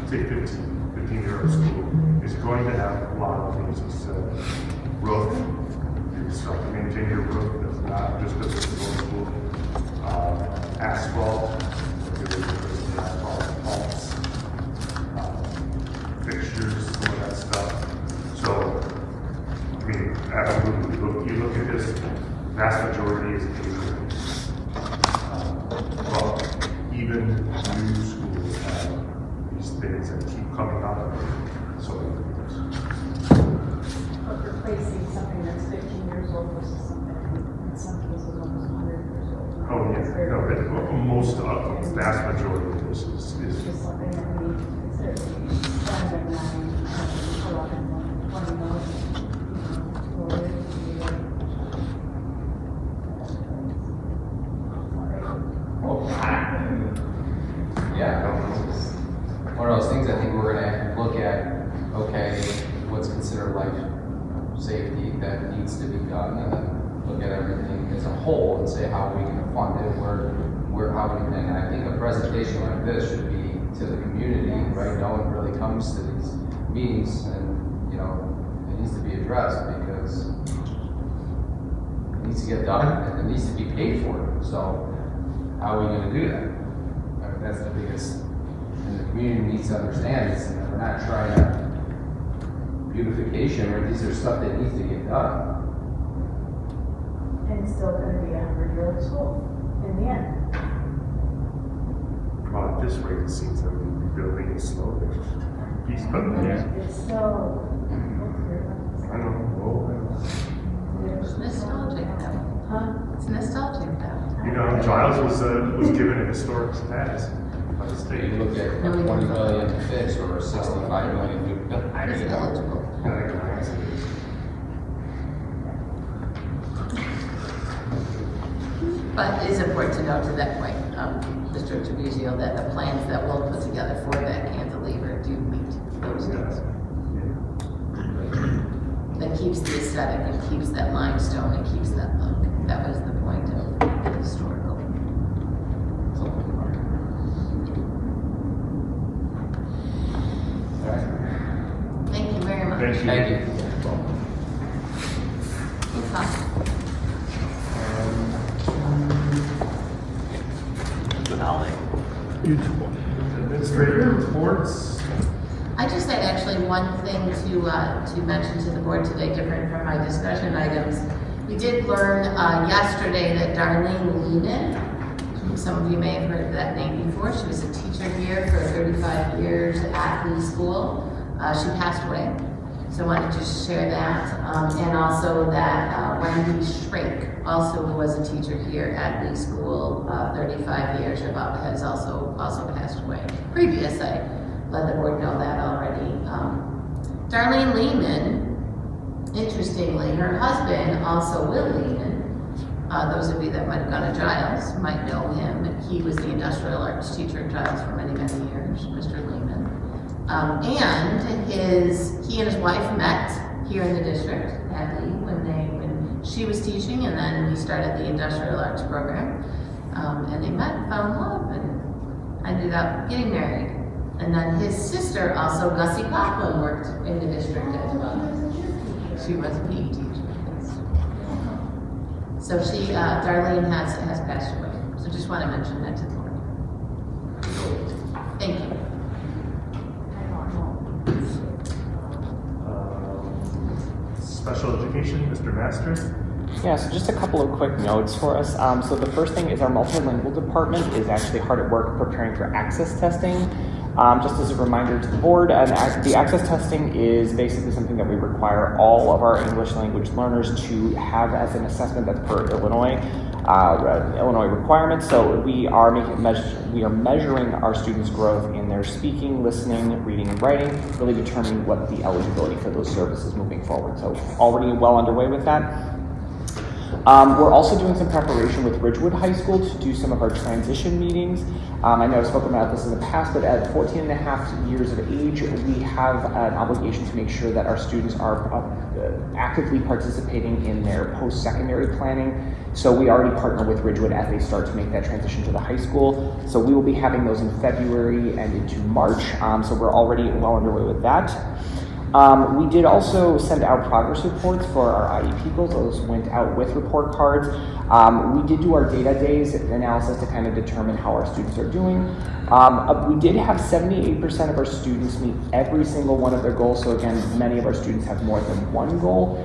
say 15-year-old school, is going to have a lot of things to say. Roof, you still have to maintain your roof, that's not just because it's an old school. Asphalt, pumps, fixtures, some of that stuff. So, I mean, absolutely, you look at this, vast majority is Asian. Well, even new schools have these things that keep coming up. So, But replacing something that's 15 years old versus something in some cases almost 100 years old. oh yeah, no, most of the vast majority of this is Just something that we need to consider. Rather than pull out in 20 million, or it could be Yeah, it's one of those things I think we're gonna have to look at, okay, what's considered life safety that needs to be done, and then look at everything as a whole and say how we can fund it, how we can, and I think a presentation like this should be to the community, right? No one really comes to these meetings and, it needs to be addressed because it needs to get done and it needs to be paid for. So how are we gonna do that? I mean, that's the biggest, and the community needs to understand this, and we're not trying to beautification, right? These are stuff that needs to get done. And it's still going to be a 100-year-old school in the end. well, at this rate, it seems that we're rebuilding it slowly. Piece by piece. It's still. I don't know. It's nostalgic though. Huh? It's nostalgic though. Giles was given a historic status by the state. You look at 20 million to fix or 65 million to build. It's eligible. But it is important to note to that point, Mr. Trabuzio, that the plans that we'll put together for that cantilever do meet those needs. That keeps the aesthetic, it keeps that limestone, it keeps that look. That was the point of the historical. Thank you very much. Thank you. Administrative reports. I just had actually one thing to mention to the board today, different from my discussion items. We did learn yesterday that Darlene Lehman, some of you may have heard of that name before, she was a teacher here for 35 years at Lee School. She passed away, so I wanted to just share that. And also that Wendy Shrake, also who was a teacher here at Lee School 35 years, has also passed away. Previous, I let the board know that already. Darlene Lehman, interestingly, her husband, also Will Lehman, those of you that might have gone to Giles might know him. He was the industrial arts teacher at Giles for many, many years, Mr. Lehman. And he and his wife met here in the district at Lee when she was teaching, and then we started the industrial arts program. And they met, fell in love, and ended up getting married. And then his sister, also Gussie Coughlin, worked in the district as well. She was a PE teacher. So Darlene has passed away. So just want to mention that to the board. Thank you. Special education, Mr. Masters. Yeah, so just a couple of quick notes for us. So the first thing is our multilingual department is actually hard at work preparing for access testing. Just as a reminder to the board, the access testing is basically something that we require all of our English language learners to have as an assessment that's per Illinois requirements. So we are measuring our students' growth in their speaking, listening, reading, and writing, really determining what the eligibility for those services moving forward. So already well underway with that. We're also doing some preparation with Ridgewood High School to do some of our transition meetings. I know I've spoken about this in the past, but at 14 and a half years of age, we have an obligation to make sure that our students are actively participating in their post-secondary planning. So we already partner with Ridgewood as they start to make that transition to the high school. So we will be having those in February and into March. So we're already well underway with that. We did also send out progress reports for our IEP goals. Those went out with report cards. We did do our data days analysis to kind of determine how our students are doing. We did have 78% of our students meet every single one of their goals. So again, many of our students have more than one goal.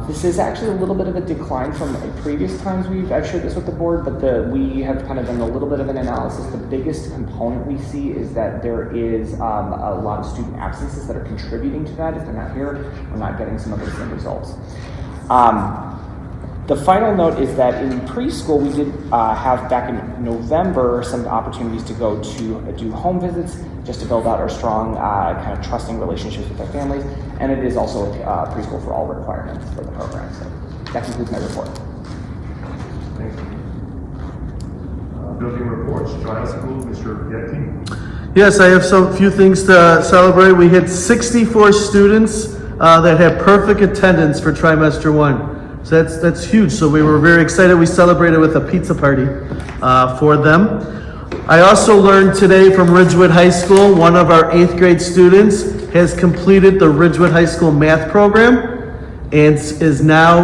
This is actually a little bit of a decline from previous times I've shared this with the board, but we have kind of done a little bit of an analysis. The biggest component we see is that there is a lot of student absences that are contributing to that. If they're not here, we're not getting some of the same results. The final note is that in preschool, we did have back in November some opportunities to go to do home visits just to build out our strong kind of trusting relationships with our families. And it is also preschool for all requirements for the program. So that concludes my report. Thank you. Building reports, Giles School, Mr. Yetti. Yes, I have some few things to celebrate. We had 64 students that had perfect attendance for trimester 1. So that's huge. So we were very excited. We celebrated with a pizza party for them. I also learned today from Ridgewood High School, one of our 8th grade students has completed the Ridgewood High School math program and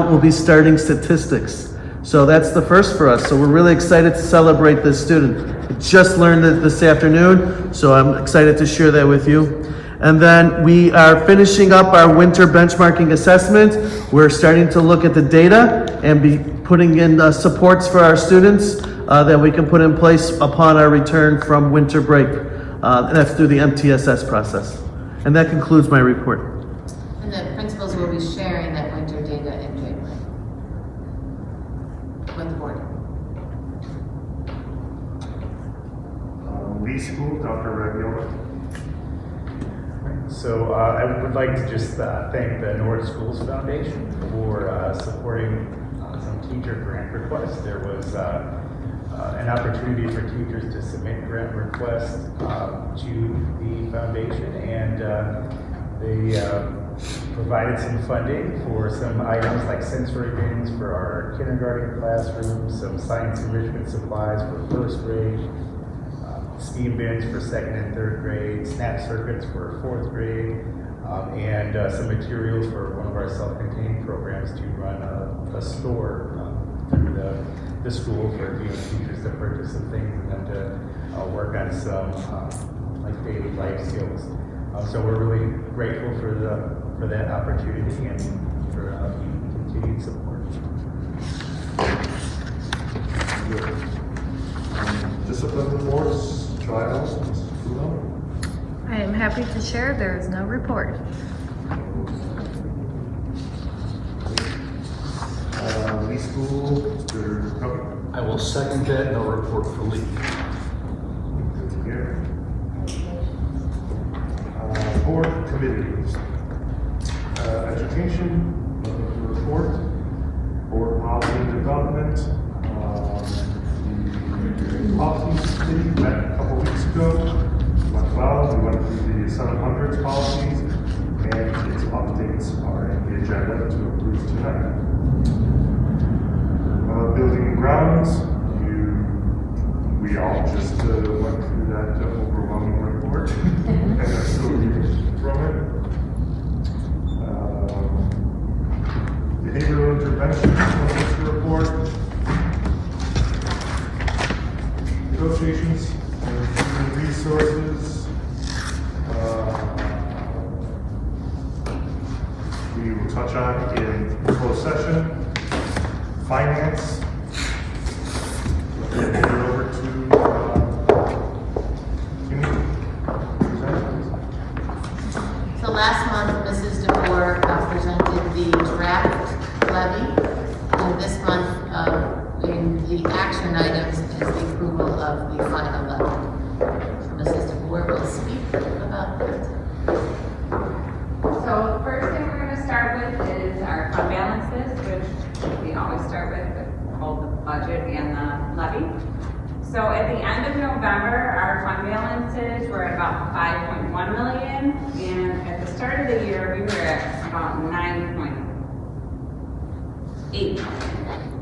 will be starting statistics. So that's the first for us. So we're really excited to celebrate this student. I just learned it this afternoon, so I'm excited to share that with you. And then we are finishing up our winter benchmarking assessment. We're starting to look at the data and be putting in supports for our students that we can put in place upon our return from winter break. And that's through the MTSS process. And that concludes my report. And the principals will be sharing that winter data in January with the board. Lee School, Dr. Ravioli. So I would like to just thank the North Schools Foundation for supporting some teacher grant requests. There was an opportunity for teachers to submit grant requests to the foundation, and they provided some funding for some items like sensory bins for our kindergarten classrooms, some science enrichment supplies for first grade, steam bins for 2nd and 3rd grade, snap circuits for 4th grade, and some materials for one of our self-contained programs to run a store through the school for teachers to purchase some things and them to work on some like daily life skills. So we're really grateful for that opportunity and for continued support. Discipline reports, Giles, Mrs. Fuller. I am happy to share there is no report. Lee School, Mr. Cook. I will second that, no report for Lee. Good to hear. Board committees. Education, nothing to report. Board policy and development. The policies committee met a couple weeks ago. Went well. We went through the 700s policies, and its updates are in the agenda to approve tonight. Building and grounds, we all just went through that overwhelming report and are still reading from it. Behavioral intervention report. Negotiations and human resources. We will touch on in closed session. Finance. Turn it over to Jimmy. last month, Mrs. DeBoer presented the draft levy. And this month, in the action items is the approval of the final levy. Mrs. DeBoer will speak about that. So the first thing we're going to start with is our fund balances, which we always start with both the budget and the levy. So at the end of November, our fund balances were at about 5.1 million, and at the start of the year, we were at about 9.8 million.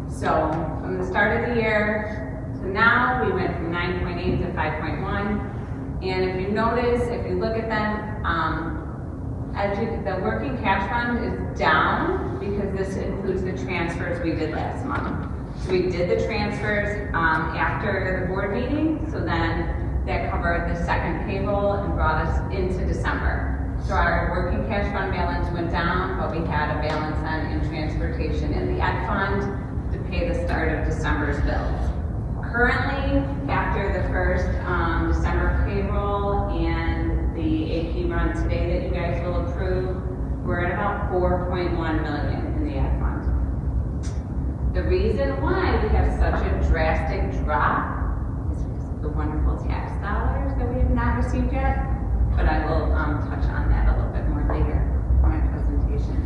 So from the start of the year to now, we went from 9.8 to 5.1. And if you notice, if you look at them, the working cash fund is down because this includes the transfers we did last month. So we did the transfers after the board meeting, so then that covered the second payroll and brought us into December. So our working cash fund balance went down, but we had a balance then in transportation in the ed fund to pay the start of December's bills. Currently, after the first December payroll and the AP run today that you guys will approve, we're at about 4.1 million in the ed fund. The reason why we have such a drastic drop is because of the wonderful tax dollars that we have not received yet, but I will touch on that a little bit more later in my presentation.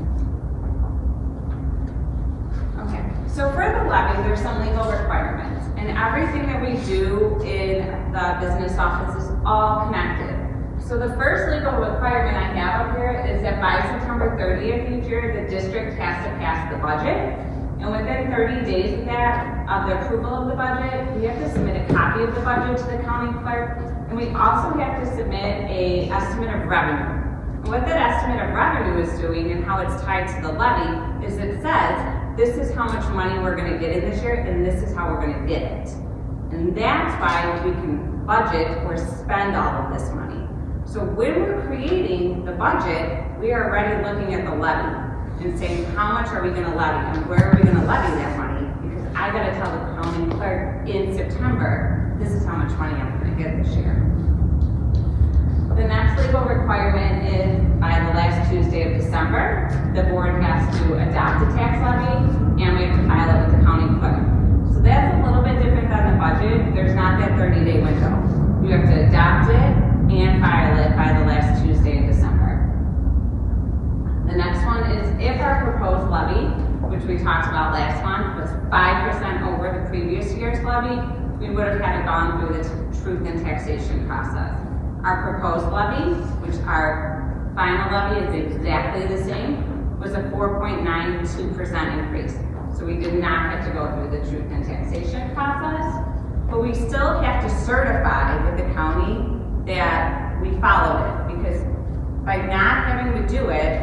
Okay, so for the levy, there's some legal requirements, and everything that we do in the business office is all connected. So the first legal requirement I have up here is that by September 30th each year, the district has to pass the budget. And within 30 days of that, of the approval of the budget, we have to submit a copy of the budget to the county clerk. And we also have to submit an estimate of revenue. And what that estimate of revenue is doing and how it's tied to the levy is it says, this is how much money we're gonna get in this year, and this is how we're gonna get it. And that's why we can budget or spend all of this money. So when we're creating the budget, we are already looking at the levy and saying, how much are we gonna levy and where are we gonna levy that money? Because I gotta tell the county clerk in September, this is how much money I'm gonna get this year. The next legal requirement is by the last Tuesday of December, the board has to adopt the tax levy and we have to file it with the county clerk. So that's a little bit different than the budget. There's not that 30-day window. You have to adopt it and file it by the last Tuesday in December. The next one is if our proposed levy, which we talked about last month, was 5% over the previous year's levy, we would have had it gone through the truth in taxation process. Our proposed levy, which our final levy is exactly the same, was a 4.92% increase. So we did not have to go through the truth in taxation process, but we still have to certify with the county that we followed it, because by not having to do it,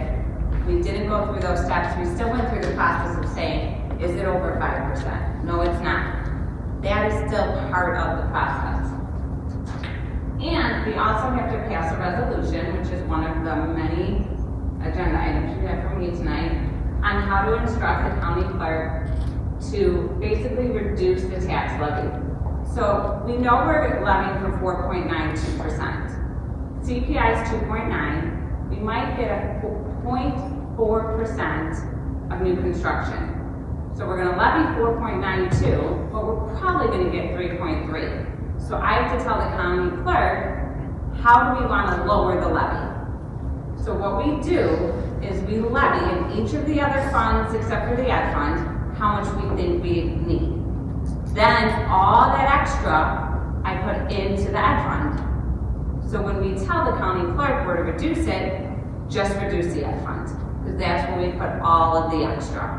we didn't go through those steps. We still went through the process of saying, is it over 5%? No, it's not. That is still part of the process. And we also have to pass a resolution, which is one of the many agenda items you have from me tonight, on how to instruct the county clerk to basically reduce the tax levy. So we know we're levying for 4.92%. CPI is 2.9. We might get a 0.4% of new construction. So we're gonna levy 4.92, but we're probably gonna get 3.3. So I have to tell the county clerk, how do we wanna lower the levy? So what we do is we levy in each of the other funds, except for the ed fund, how much we think we need. Then all that extra, I put into the ed fund. So when we tell the county clerk we're to reduce it, just reduce the ed fund, because that's where we put all of the extra.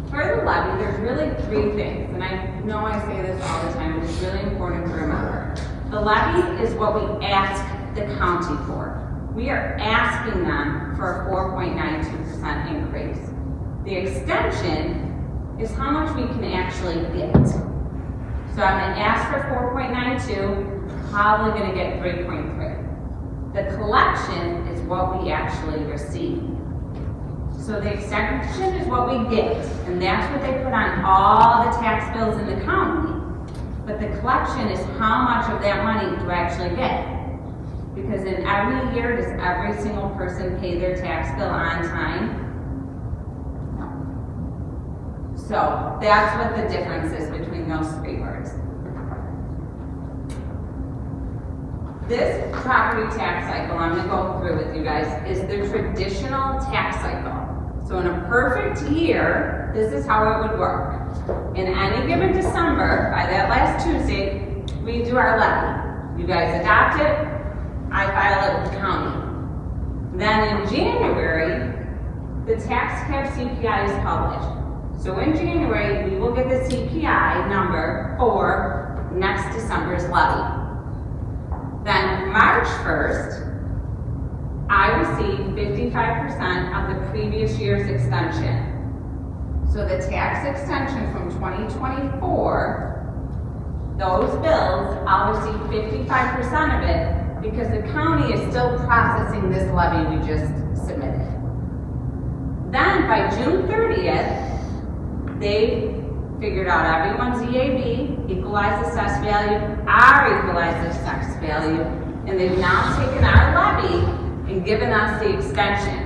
For the levy, there's really three things, and I know I say this all the time, but it's really important to remember. The levy is what we ask the county for. We are asking them for a 4.92% increase. The extension is how much we can actually get. So I'm gonna ask for 4.92, probably gonna get 3.3. The collection is what we actually receive. So the extension is what we get, and that's what they put on all the tax bills in the county. But the collection is how much of that money do I actually get? Because in every year, does every single person pay their tax bill on time? No. So that's what the difference is between those three words. This property tax cycle I'm gonna go through with you guys is the traditional tax cycle. So in a perfect year, this is how it would work. In any given December, by that last Tuesday, we do our levy. You guys adopt it, I file it with the county. Then in January, the tax cap CPI is published. So in January, we will get the CPI number for next December's levy. Then March 1st, I receive 55% of the previous year's extension. So the tax extension from 2024, those bills, I'll receive 55% of it because the county is still processing this levy we just submitted. Then by June 30th, they figured out everyone's EAV, equalized assessed value, our equalized assessed value, and they've now taken our levy and given us the extension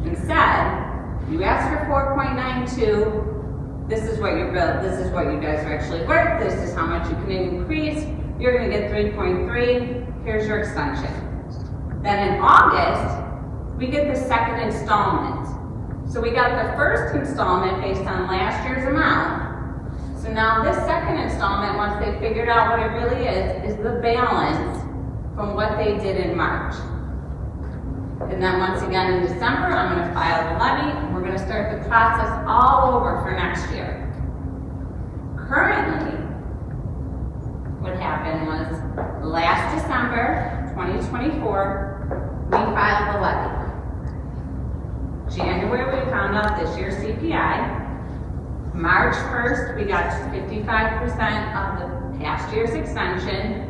and said, you asked for 4.92, this is what your bill, this is what you guys are actually worth, this is how much you can increase, you're gonna get 3.3, here's your extension. Then in August, we get the second installment. So we got the first installment based on last year's amount. So now this second installment, once they figured out what it really is the balance from what they did in March. And then once again in December, I'm gonna file the levy. We're gonna start the process all over for next year. Currently, what happened was last December, 2024, we filed the levy. January, we found out this year's CPI. March 1st, we got 55% of the past year's extension.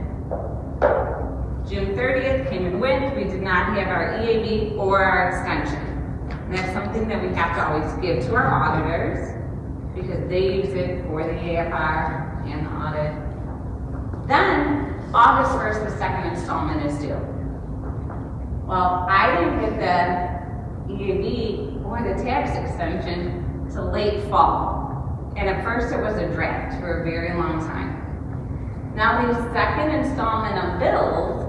June 30th came and went. We did not have our EAV or our extension. And that's something that we have to always give to our auditors because they use it for the AFR and the audit. Then, August 1st, the second installment is due. Well, I didn't get the EAV or the tax extension till late fall. And at first it was a draft for a very long time. Now the second installment of bills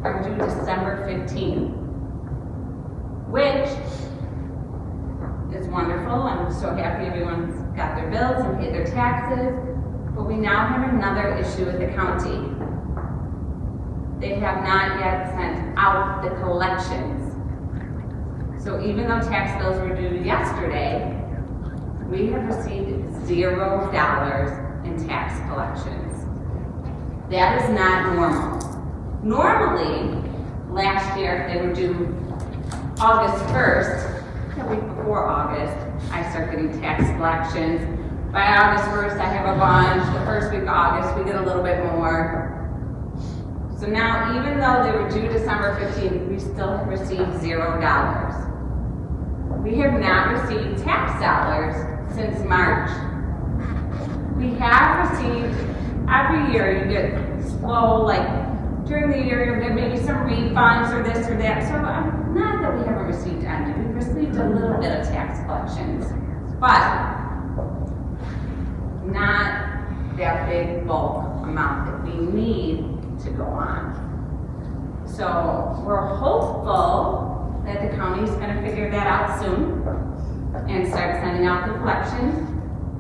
are due December 15th, which is wonderful. I'm so happy everyone's got their bills and paid their taxes. But we now have another issue with the county. They have not yet sent out the collections. So even though tax bills were due yesterday, we have received $0 in tax collections. That is not normal. Normally, last year, if they were due August 1st, a week before August, I start getting tax collections. By August 1st, I have a bunch. The first week of August, we get a little bit more. So now, even though they were due December 15th, we still have received $0. We have not received tax dollars since March. We have received, every year you get slow, like during the year you'll get maybe some refunds or this or that. So not that we haven't received any, we've received a little bit of tax collections, but not that big bulk amount that we need to go on. So we're hopeful that the county's gonna figure that out soon and start sending out the collections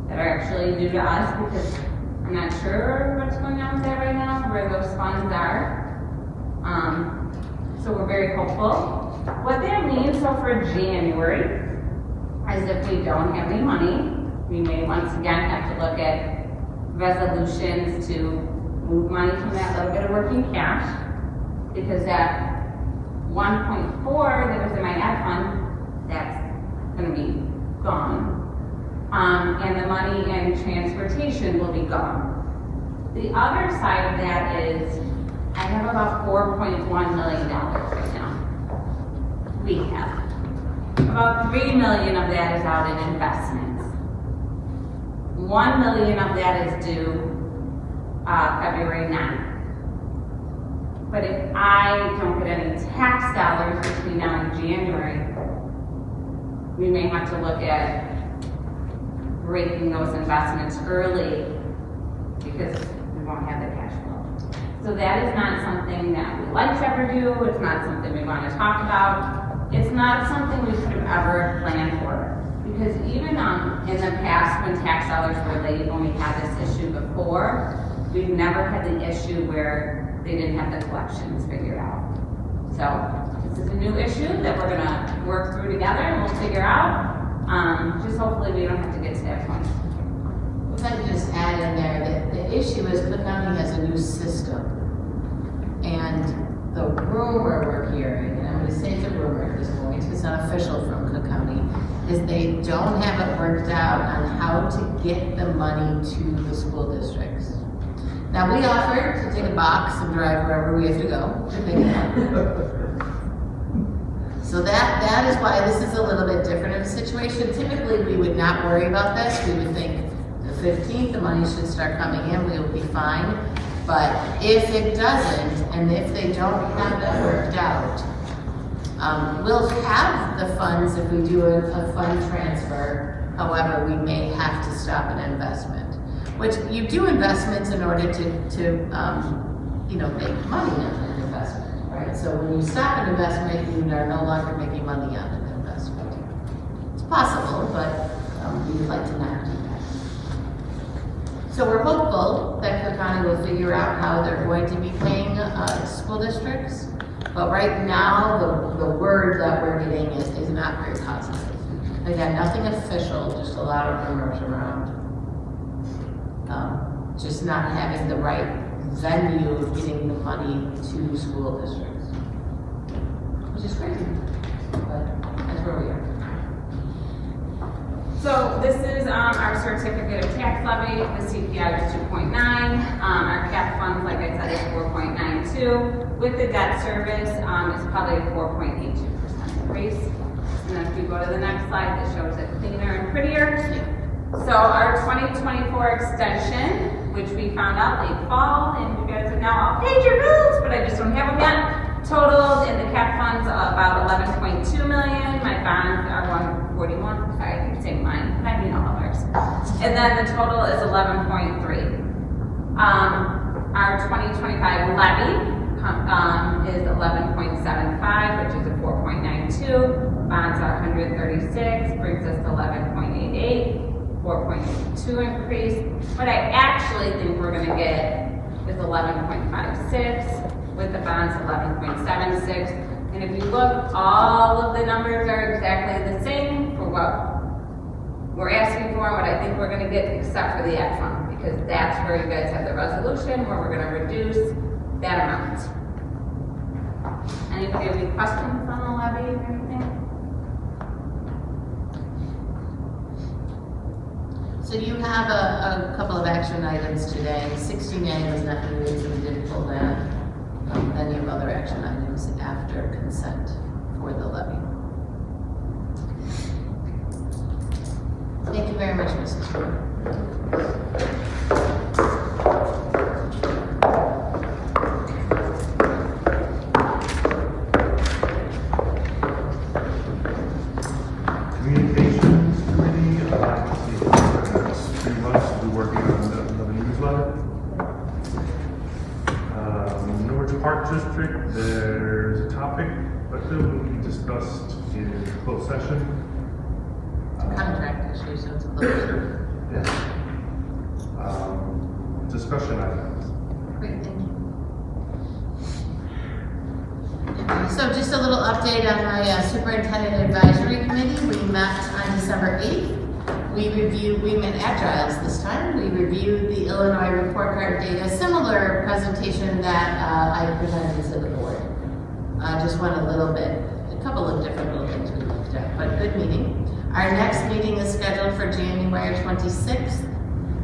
that are actually due to us because I'm not sure what's going on with that right now, where those funds are. So we're very hopeful. What that means, so for January, is if we don't have any money, we may once again have to look at resolutions to move money from that little bit of working cash because that 1.4 that was in my ad fund, that's gonna be gone. And the money in transportation will be gone. The other side of that is I have about $4.1 million right now. We have. About $3 million of that is out in investments. $1 million of that is due February 9th. But if I don't get any tax dollars between now and January, we may have to look at breaking those investments early because we won't have the cash flow. So that is not something that we like to ever do. It's not something we want to talk about. It's not something we could have ever planned for. Because even in the past, when tax dollars were late, when we had this issue before, we've never had the issue where they didn't have the collections figured out. So this is a new issue that we're gonna work through together and we'll figure out. Just hopefully we don't have to get to that point. If I could just add in there that the issue is Cook County has a new system. And the rumor we're hearing, and I'm gonna say it's a rumor at this point, it's not official from Cook County, is they don't have it worked out on how to get the money to the school districts. Now, we offered to take a box and drive wherever we have to go to pick it up. So that is why this is a little bit different of a situation. Typically, we would not worry about this. We would think the 15th, the money should start coming in, we will be fine. But if it doesn't, and if they don't have that worked out, we'll have the funds if we do a fund transfer. However, we may have to stop an investment. Which you do investments in order to make money on an investment, right? So when you stop an investment, you are no longer making money on an investment. It's possible, but we would like to not do that. So we're hopeful that Cook County will figure out how they're going to be paying school districts. But right now, the word that we're getting is not very positive. Again, nothing official, just a lot of rumors around. Just not having the right venue of getting the money to school districts. Which is crazy, but that's where we are. So this is our certificate of tax levy. The CPI was 2.9. Our cap funds, like I said, is 4.92. With the debt service, it's probably a 4.82% increase. And then if you go to the next slide, that shows it cleaner and prettier. So our 2024 extension, which we found out late fall, and you guys have now all paid your bills, but I just don't have them yet. Totaled in the cap funds about 11.2 million. My bonds are 141. Sorry, I keep saying mine, but I mean all of ours. And then the total is 11.3. Our 2025 levy is 11.75, which is a 4.92. Bonds are 136, brings us to 11.88. 4.2 increase. What I actually think we're going to get is 11.56, with the bonds 11.76. And if you look, all of the numbers are exactly the same for what we're asking for and what I think we're going to get, except for the ad fund, because that's where you guys have the resolution where we're going to reduce that amount. Anybody have any questions on the levy or anything? So you have a couple of action items today. 69 was not new, so we did pull that. Then you have other action items after consent for the levy. Thank you very much, Mrs. Brewer. District, there's a topic that will be discussed in closed session. Contract issue, so it's closed. Yes. Discussion items. Great, thank you. So just a little update on my Superintendent Advisory Committee. We met on December 8th. We met at Giles this time. We reviewed the Illinois report card data, similar presentation that I presented to the board. Just went a couple of different little things we looked at, but good meeting. Our next meeting is scheduled for January 26th.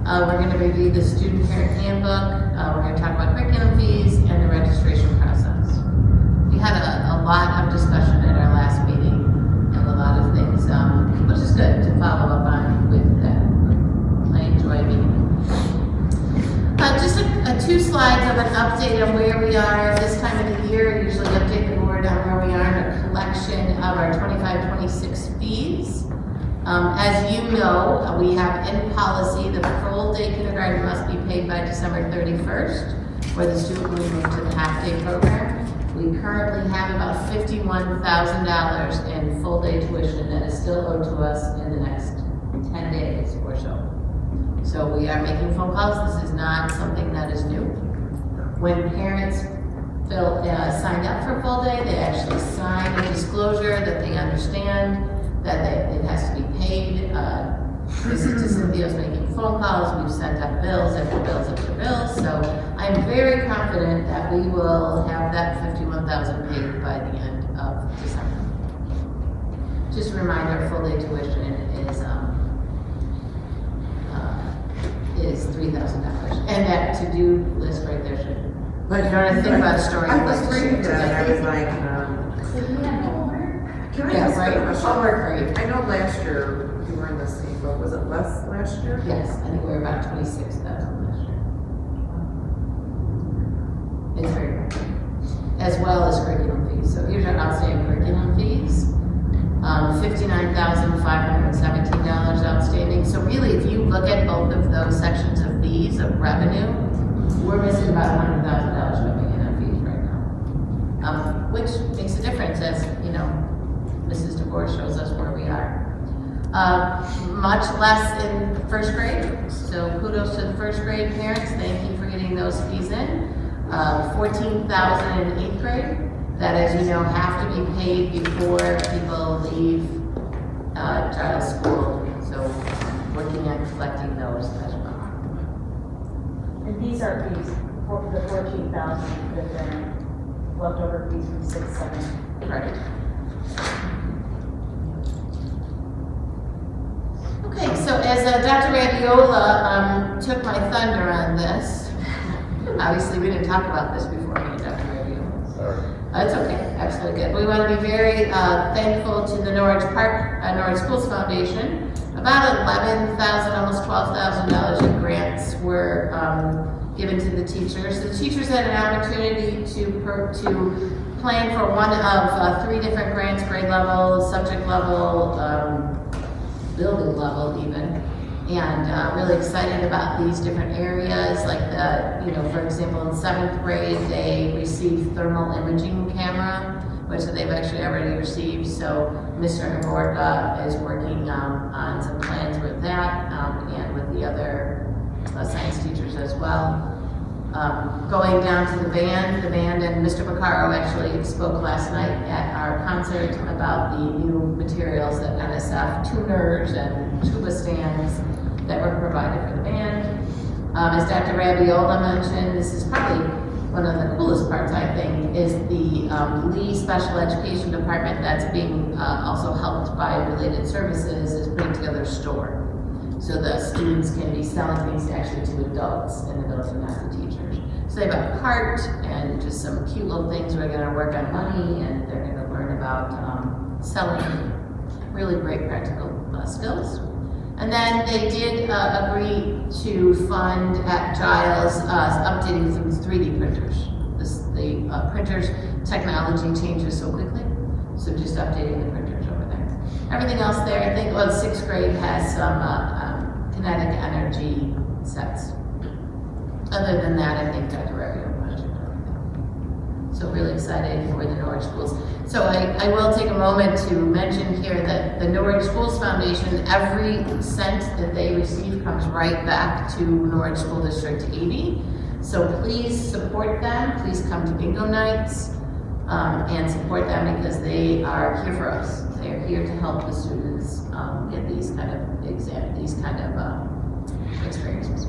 We're going to review the student parent handbook. We're going to talk about curriculum fees and the registration process. We had a lot of discussion at our last meeting and a lot of things, which is good to follow up on with that. I enjoy meeting. Just a 2 slides of an update on where we are this time of the year. I usually update the board on where we are in a collection of our 25-26 fees. As you know, we have in policy the full day kindergarten must be paid by December 31st, where the student will move to the half-day program. We currently have about $51,000 in full day tuition that is still owed to us in the next 10 days or so. So we are making phone calls. This is not something that is new. When parents signed up for full day, they actually sign a disclosure that they understand that it has to be paid. This is just Cynthia's making phone calls. We've sent out bills after bills after bills. So I'm very confident that we will have that $51,000 paid by the end of December. Just a reminder, full day tuition is $3,000. And that to-do list right there should, but you want to think about a story. I was reading that, I was like, can I ask a question? I know last year you were in the same, but was it less last year? Yes, I think we were about 26,000 last year. It's very good. As well as curriculum fees. So here's our outstanding curriculum fees. $59,517 outstanding. So really, if you look at both of those sections of fees of revenue, we're missing about $100,000 coming in on fees right now, which makes a difference, as you know, Mrs. DeVore shows us where we are. Much less in first grade. So kudos to the first grade parents. Thank you for getting those fees in. $14,000 in eighth grade. That, as you know, have to be paid before people leave child school. So working on collecting those as well. And these are fees, for the 14,000 that then leftover fees from 6, 7. Right. Okay, so as Dr. Rabiola took my thunder on this, obviously we didn't talk about this before me, Dr. Rabiola. Sorry. It's okay, absolutely good. We want to be very thankful to the Norwich Schools Foundation. About $11,000, almost $12,000 in grants were given to the teachers. The teachers had an opportunity to plan for one of 3 different grants: grade level, subject level, building level even. And really excited about these different areas, like for example, in 7th grade, they received thermal imaging camera, which they've actually already received. So Mr. Imborga is working on some plans with that and with the other science teachers as well. Going down to the band and Mr. Vaccaro actually spoke last night at our concert about the new materials that NSF tuners and tuba stands that were provided for the band. As Dr. Rabiola mentioned, this is probably one of the coolest parts, I think, is the Lee Special Education Department that's being also helped by Related Services is putting together a store. So the students can be selling things actually to adults and adults are not the teachers. So they have a cart and just some cute little things. We're gonna work on money and they're gonna learn about selling really great practical skills. And then they did agree to fund at Giles updating some 3D printers. The printers technology changes so quickly, so just updating the printers over there. Everything else there, I think, 6th grade has some kinetic energy sets. Other than that, I think Dr. Rabiola mentioned everything. So really excited for the Norwich Schools. So I will take a moment to mention here that the Norwich Schools Foundation, every cent that they receive comes right back to Norwich School District 80. So please support them. Please come to bingo nights and support them because they are here for us. They are here to help the students get these kind of experiences.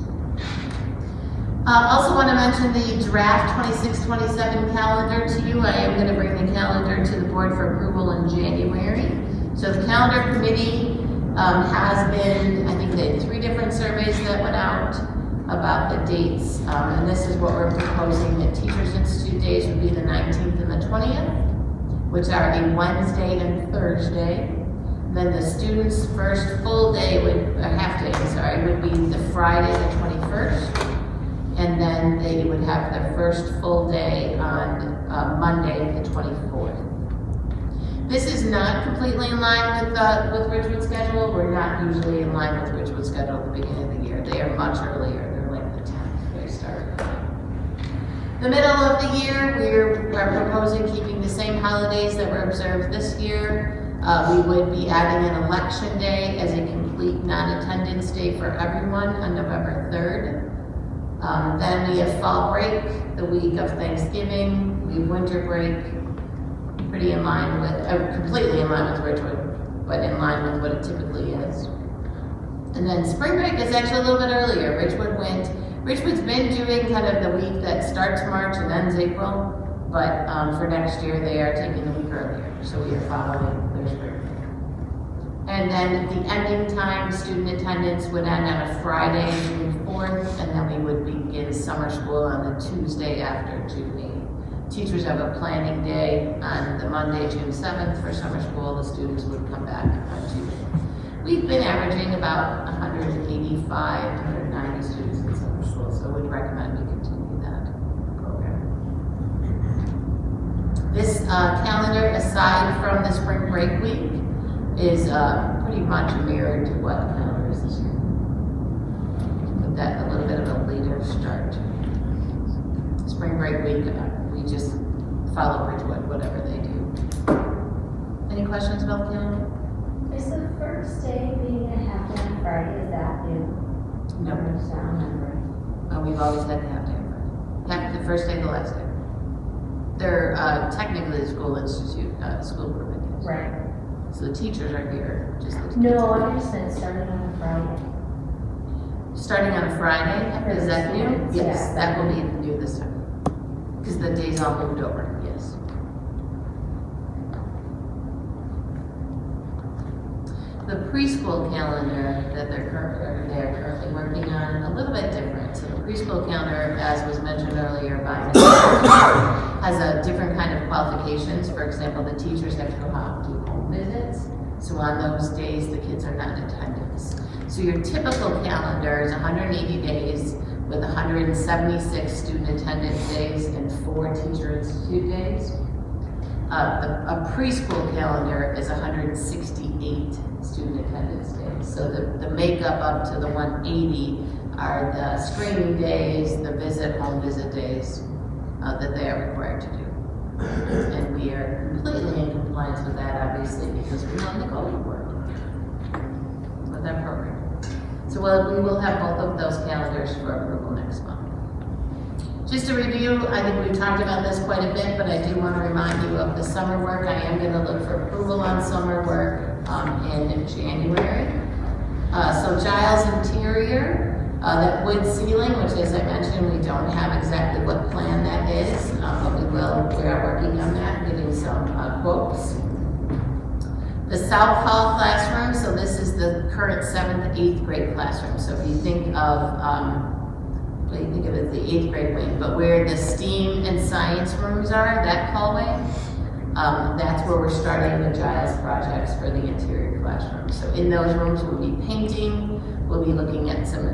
Also want to mention the draft 26-27 calendar to you. I am going to bring the calendar to the board for approval in January. So the calendar committee has been, I think they had 3 different surveys that went out about the dates. And this is what we're proposing. The Teachers Institute days would be the 19th and the 20th, which are a Wednesday and Thursday. Then the students' first full day half day, would be the Friday the 21st. And then they would have their first full day on Monday, the 24th. This is not completely in line with Ridgewood's schedule. We're not usually in line with Ridgewood's schedule at the beginning of the year. They are much earlier. They're like the 10th they start. The middle of the year, we're proposing keeping the same holidays that were observed this year. We would be adding an election day as a complete non-attendance day for everyone on November 3rd. Then we have fall break, the week of Thanksgiving. We have winter break, pretty in line with, completely in line with Ridgewood, but in line with what it typically is. And then spring break is actually a little bit earlier. Ridgewood's been doing kind of the week that starts March and ends April, but for next year they are taking the week earlier, so we are following their spring break. And then the ending time, student attendance would end on a Friday, June 4th, and then we would begin summer school on the Tuesday after June 8th. Teachers have a planning day on the Monday, June 7th for summer school. The students would come back on June 8th. We've been averaging about 185, 190 students in summer school, so we'd recommend we continue that program. This calendar, aside from the spring break week, is pretty much mirrored to what the calendar is this year. With that, a little bit of a later start. Spring break week, we just follow Ridgewood, whatever they do. Any questions about the calendar? Is the first day being a half day on Friday, is that new? No. We've always had the half day on Friday. The first day, the last day. They're technically the school institute, school improvement days. Right. So the teachers are here, just the teachers. No, I understand starting on a Friday. Starting on a Friday, is that new? Students, Yes, yeah. that will be new this time. Because the days all moved over, yes. The preschool calendar that they're currently working on, a little bit different. So the preschool calendar, as was mentioned earlier by Ms. has a different kind of qualifications. For example, the teachers have to go out and do home visits. So on those days, the kids are not in attendance. So your typical calendar is 180 days with 176 student attendance days and 4 teacher institute days. A preschool calendar is 168 student attendance days. So the makeup up to the 180 are the screening days, the home visit days that they are required to do. And we are completely in compliance with that, obviously, because we want to go to work with that program. So we will have both of those calendars for approval next month. Just to review, I think we've talked about this quite a bit, but I do want to remind you of the summer work. I am going to look for approval on summer work in January. So Giles Interior, that wood ceiling, which as I mentioned, we don't have exactly what plan that is, but we are working on that, getting some quotes. The South Hall classroom, so this is the current 7th, 8th grade classroom. So if you think of it as the 8th grade wing, but where the STEAM and science rooms are, that hallway, that's where we're starting the Giles projects for the interior classroom. So in those rooms, we'll be painting, we'll be looking at some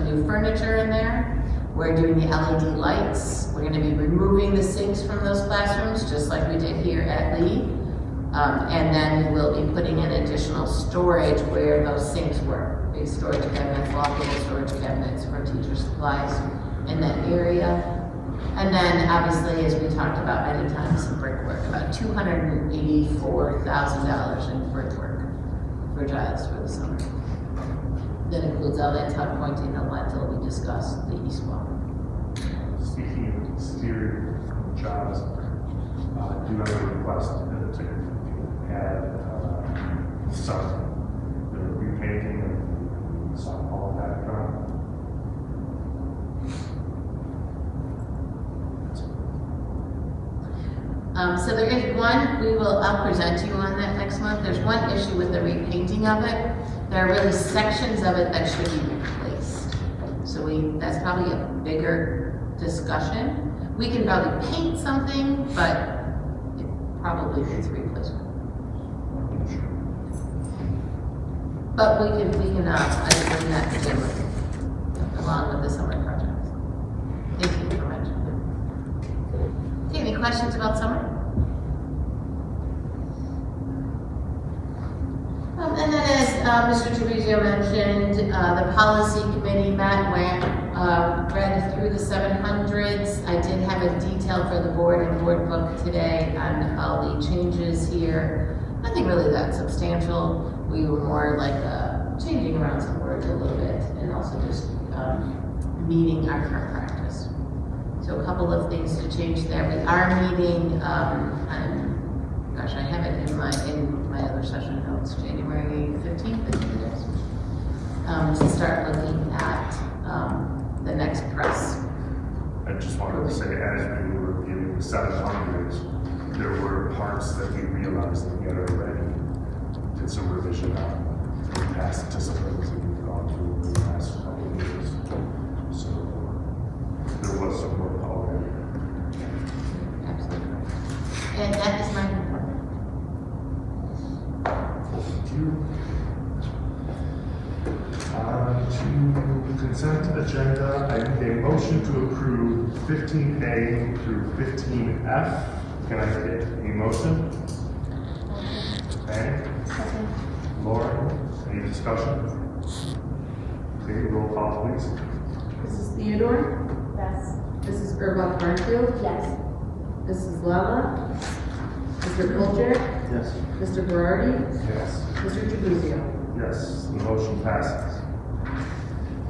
new furniture in there. We're doing the LED lights. We're going to be removing the sinks from those classrooms, just like we did here at Lee. And then we'll be putting in additional storage where those sinks were. Big storage cabinets, lockable storage cabinets for teacher supplies in that area. And then obviously, as we talked about many times, some brickwork, about $284,000 in brickwork for Giles for the summer. That includes all that tuck pointing and lintel we discussed, the east wall. Speaking of exterior jobs, do you have a request to add some the repainting of the softball backdrop? So there is one, I'll present to you on that next month. There's one issue with the repainting of it. There are really sections of it that should be replaced. So that's probably a bigger discussion. We can probably paint something, but it probably needs replacement. But I can bring that together along with the summer projects. questions about summer? And then as Mr. Trevizio mentioned, the policy committee met, read through the 700s. I did have a detail for the board and board book today on all the changes here. Nothing really that substantial. We were more like changing around some words a little bit and also just meeting our current practice. So a couple of things to change there. We are meeting, gosh, I have it in my other session notes, January 15th, I think it is, to start looking at the next press. I just wanted to say, as we were reviewing the 700s, there were parts that we realized that we had already did some revision on from past disciplines that we've gone through in the last couple of years. So there was some work already. Absolutely. And that is my report. Thank you. To consent agenda, I need a motion to approve 15A through 15F. Can I get a motion? Okay. Lauren, any discussion? Okay, roll call please. Mrs. Theodore? Yes. Mrs. Urbach Barnfield? Yes. Mrs. Lala? Mr. Polcher? Yes. Mr. Berardi? Yes. Mr. Trabuzio? Yes, the motion passes.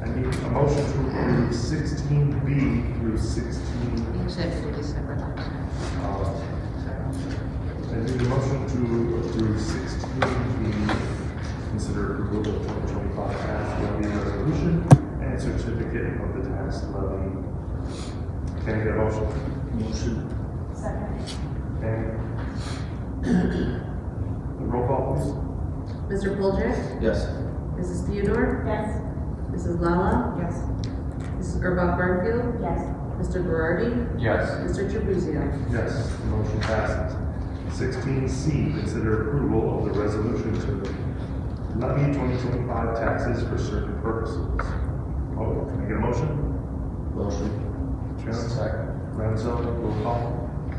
I need a motion to approve 16B through 16. Each have to be separate. I need a motion to approve 16B, consider approval of 2025 tax levy resolution and certificate of the tax levy. Can I get a motion? Motion. Second. And the roll call, please. Mr. Polcher? Yes. Mrs. Theodore? Yes. Mrs. Lala? Yes. Mrs. Urbach Barnfield? Yes. Mr. Berardi? Yes. Mr. Trabuzio? Yes, the motion passes. 16C, consider approval of the resolution to levy 2025 taxes for certain purposes. Oh, can I get a motion? Motion. Jones? Second. Renzo, roll call.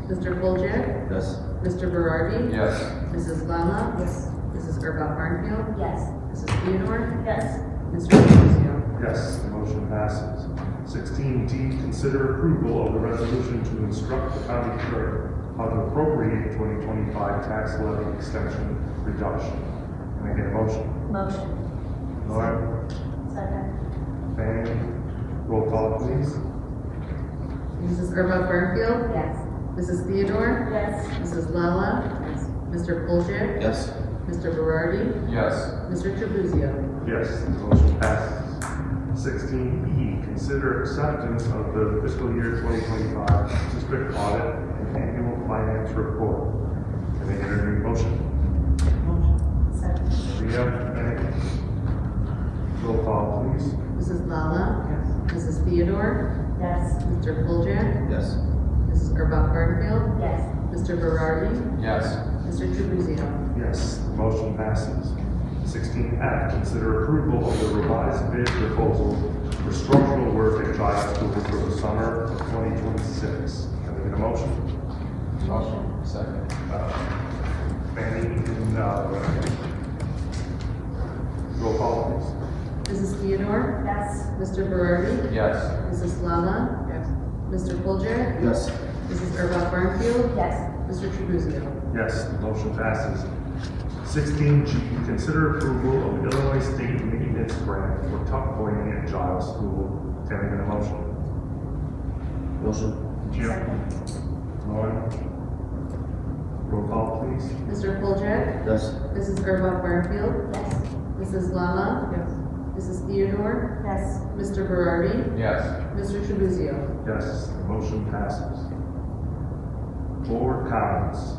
Mr. Polcher? Yes. Mr. Berardi? Yes. Mrs. Lala? Yes. Mrs. Urbach Barnfield? Yes. Mrs. Theodore? Yes. Mr. Trabuzio? Yes, the motion passes. 16D, consider approval of the resolution to instruct the county clerk how to appropriate 2025 tax levy extension reduction. Can I get a motion? Motion. Lauren? Second. Fanny? Roll call, please. Mrs. Urbach Barnfield? Yes. Mrs. Theodore? Yes. Mrs. Lala? Yes. Mr. Polcher? Yes. Mr. Berardi? Yes. Mr. Trabuzio? Yes, the motion passes. 16E, consider acceptance of the fiscal year 2025 district audit and annual finance report. Can I get a new motion? Second. Rhea, Fanny? Roll call, please. Mrs. Lala? Mrs. Theodore? Yes. Mr. Polcher? Yes. Mrs. Urbach Barnfield? Yes. Mr. Berardi? Yes. Mr. Trabuzio? Yes, the motion passes. 16F, consider approval of the revised bid proposal for structural work at Giles School for the summer of 2026. Can I get a motion? Motion. Second. Fanny and roll call, please. Mrs. Theodore? Yes. Mr. Berardi? Yes. Mrs. Lala? Yes. Mr. Polcher? Yes. Mrs. Urbach Barnfield? Yes. Mr. Trabuzio? Yes, the motion passes. 16G, consider approval of Illinois State Maintenance Grant for tuck pointing at Giles School. Can I get a motion? Motion. Jim? Lauren? Roll call, please. Mr. Polcher? Yes. Mrs. Urbach Barnfield? Yes. Mrs. Lala? Yes. Mrs. Theodore? Yes. Mr. Berardi? Yes. Mr. Trabuzio? Yes, the motion passes. Board comments.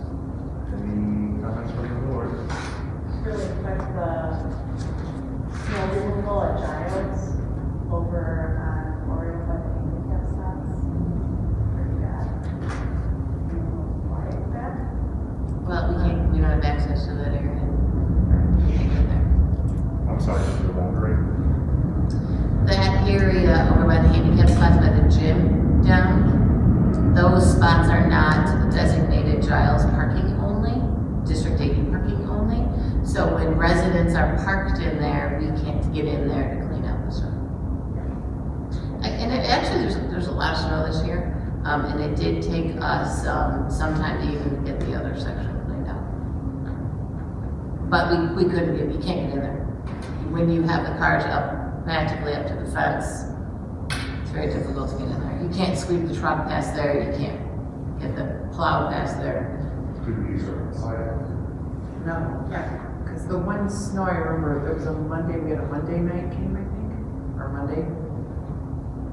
Any comments from the board? Really quick, the snow removal at Giles over on Oriole by the handicap stops. Pretty bad. Why is that? Well, we don't have access to that area. We can't go there. I'm sorry, can you elaborate? That area over by the handicap spots by the gym down, those spots are not designated Giles parking only, District 80 parking only. So when residents are parked in there, we can't get in there to clean out the snow. And actually, there's a lot of snow this year, and it did take us some time to even get the other section cleaned out. But we couldn't get, you can't get in there. When you have the cars up, practically up to the fence, it's very difficult to get in there. You can't sweep the truck past there, you can't get the plow past there. Could we use our side? No, yeah, because the one snow I remember, there was a Monday, we had a Monday night game, I think, or Monday.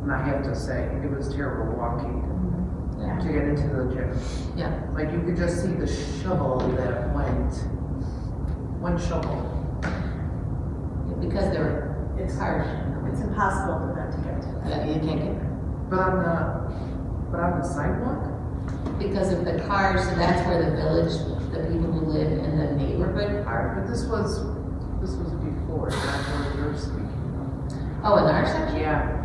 And I have to say, it was terrible walking to get into the gym. Yeah. Like you could just see the shovel that went, one shovel. Because it's hard. It's impossible for them to get to. Yeah, you can't get there. But on the sidewalk? Because of the cars, so that's where the village, the people who live in the neighborhood park. But this was before, not what you're speaking of. Oh, in our section? Yeah,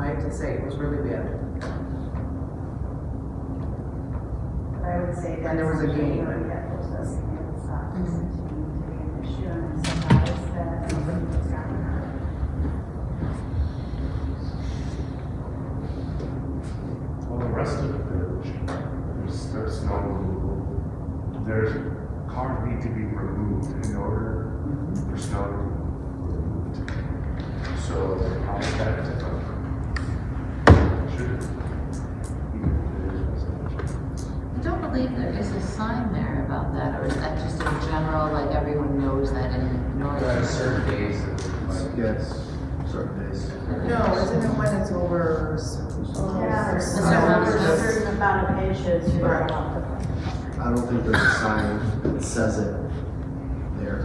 I have to say, it was really bad. But I would say And there was a game. Really get those designated stops to be an issue, and I'm surprised that nobody was gotten hurt. Well, the rest of the village, there's snow removal. There's cars need to be removed in order for snow to be removed. So how is that different? Should it be I don't believe there is a sign there about that, or is that just in general, like everyone knows that in North? Certain days. Yes, certain days. No, isn't it when it's over? Yeah, That's so not over really- a certain amount of inches, you're Right. allowed to. I don't think there's a sign that says it there.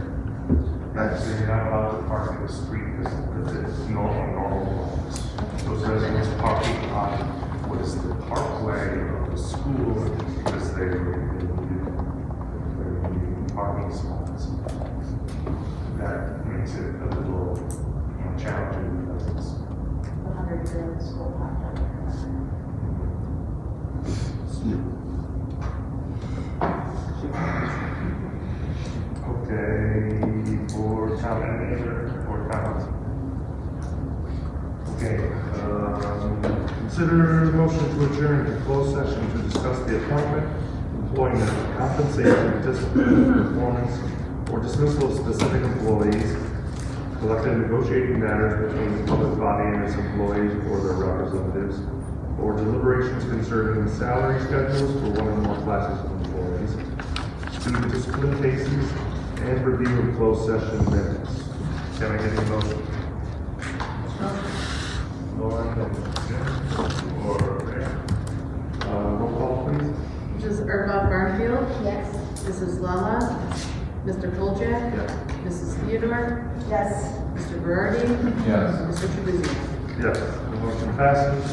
So you're not allowed to park in the street because it's normal ones. Those residents parking on what is the parkway of the school because they need parking spots. That makes it a little challenging because it's The 100-year school popped up. okay for town manager or comments. Okay, consider motion to adjourn to closed session to discuss the appointment, employment, compensation, discipline, performance, or dismissal of specific employees, collective negotiating matters between the public body and its employees or their representatives, or deliberations concerning salary schedules for one or more classes of employees, student discipline cases, and review of closed session minutes. Can I get a motion? Lauren, Jim, or Rick? Roll call, please. Mrs. Earl Barfield? Yes. Mrs. Lala? Mr. Kolchak? Yes. Mrs. Theodore? Yes. Mr. Berardi? Yes. Mr. Trubizio? Yes, the motion passes.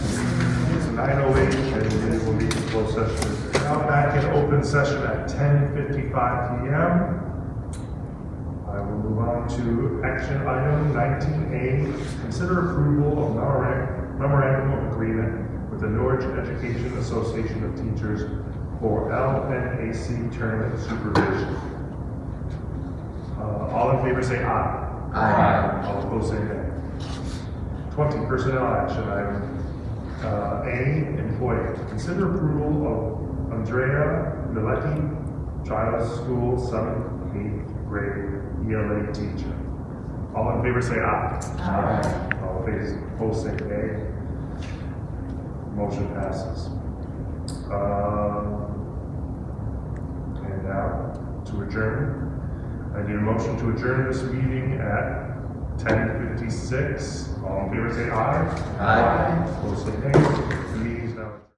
It's 9:08 and we will be in closed session. Now back in open session at 10:55 p.m. I will move on to action item 19A. Consider approval of memorandum of agreement with the Norwich Education Association of Teachers for LNAC tournament supervision. All in favor say aye. Aye. All opposed say nay. 20, personnel action item. A, employee. Consider approval of Andrea Miletti, Giles School 7th, 8th grade ELA teacher. All in favor say aye. Aye. All opposed say nay. Motion passes. And now to adjourn. I need a motion to adjourn this meeting at 10:56. All in favor say aye. Aye. Opposed say nay. The meeting is now adjourned.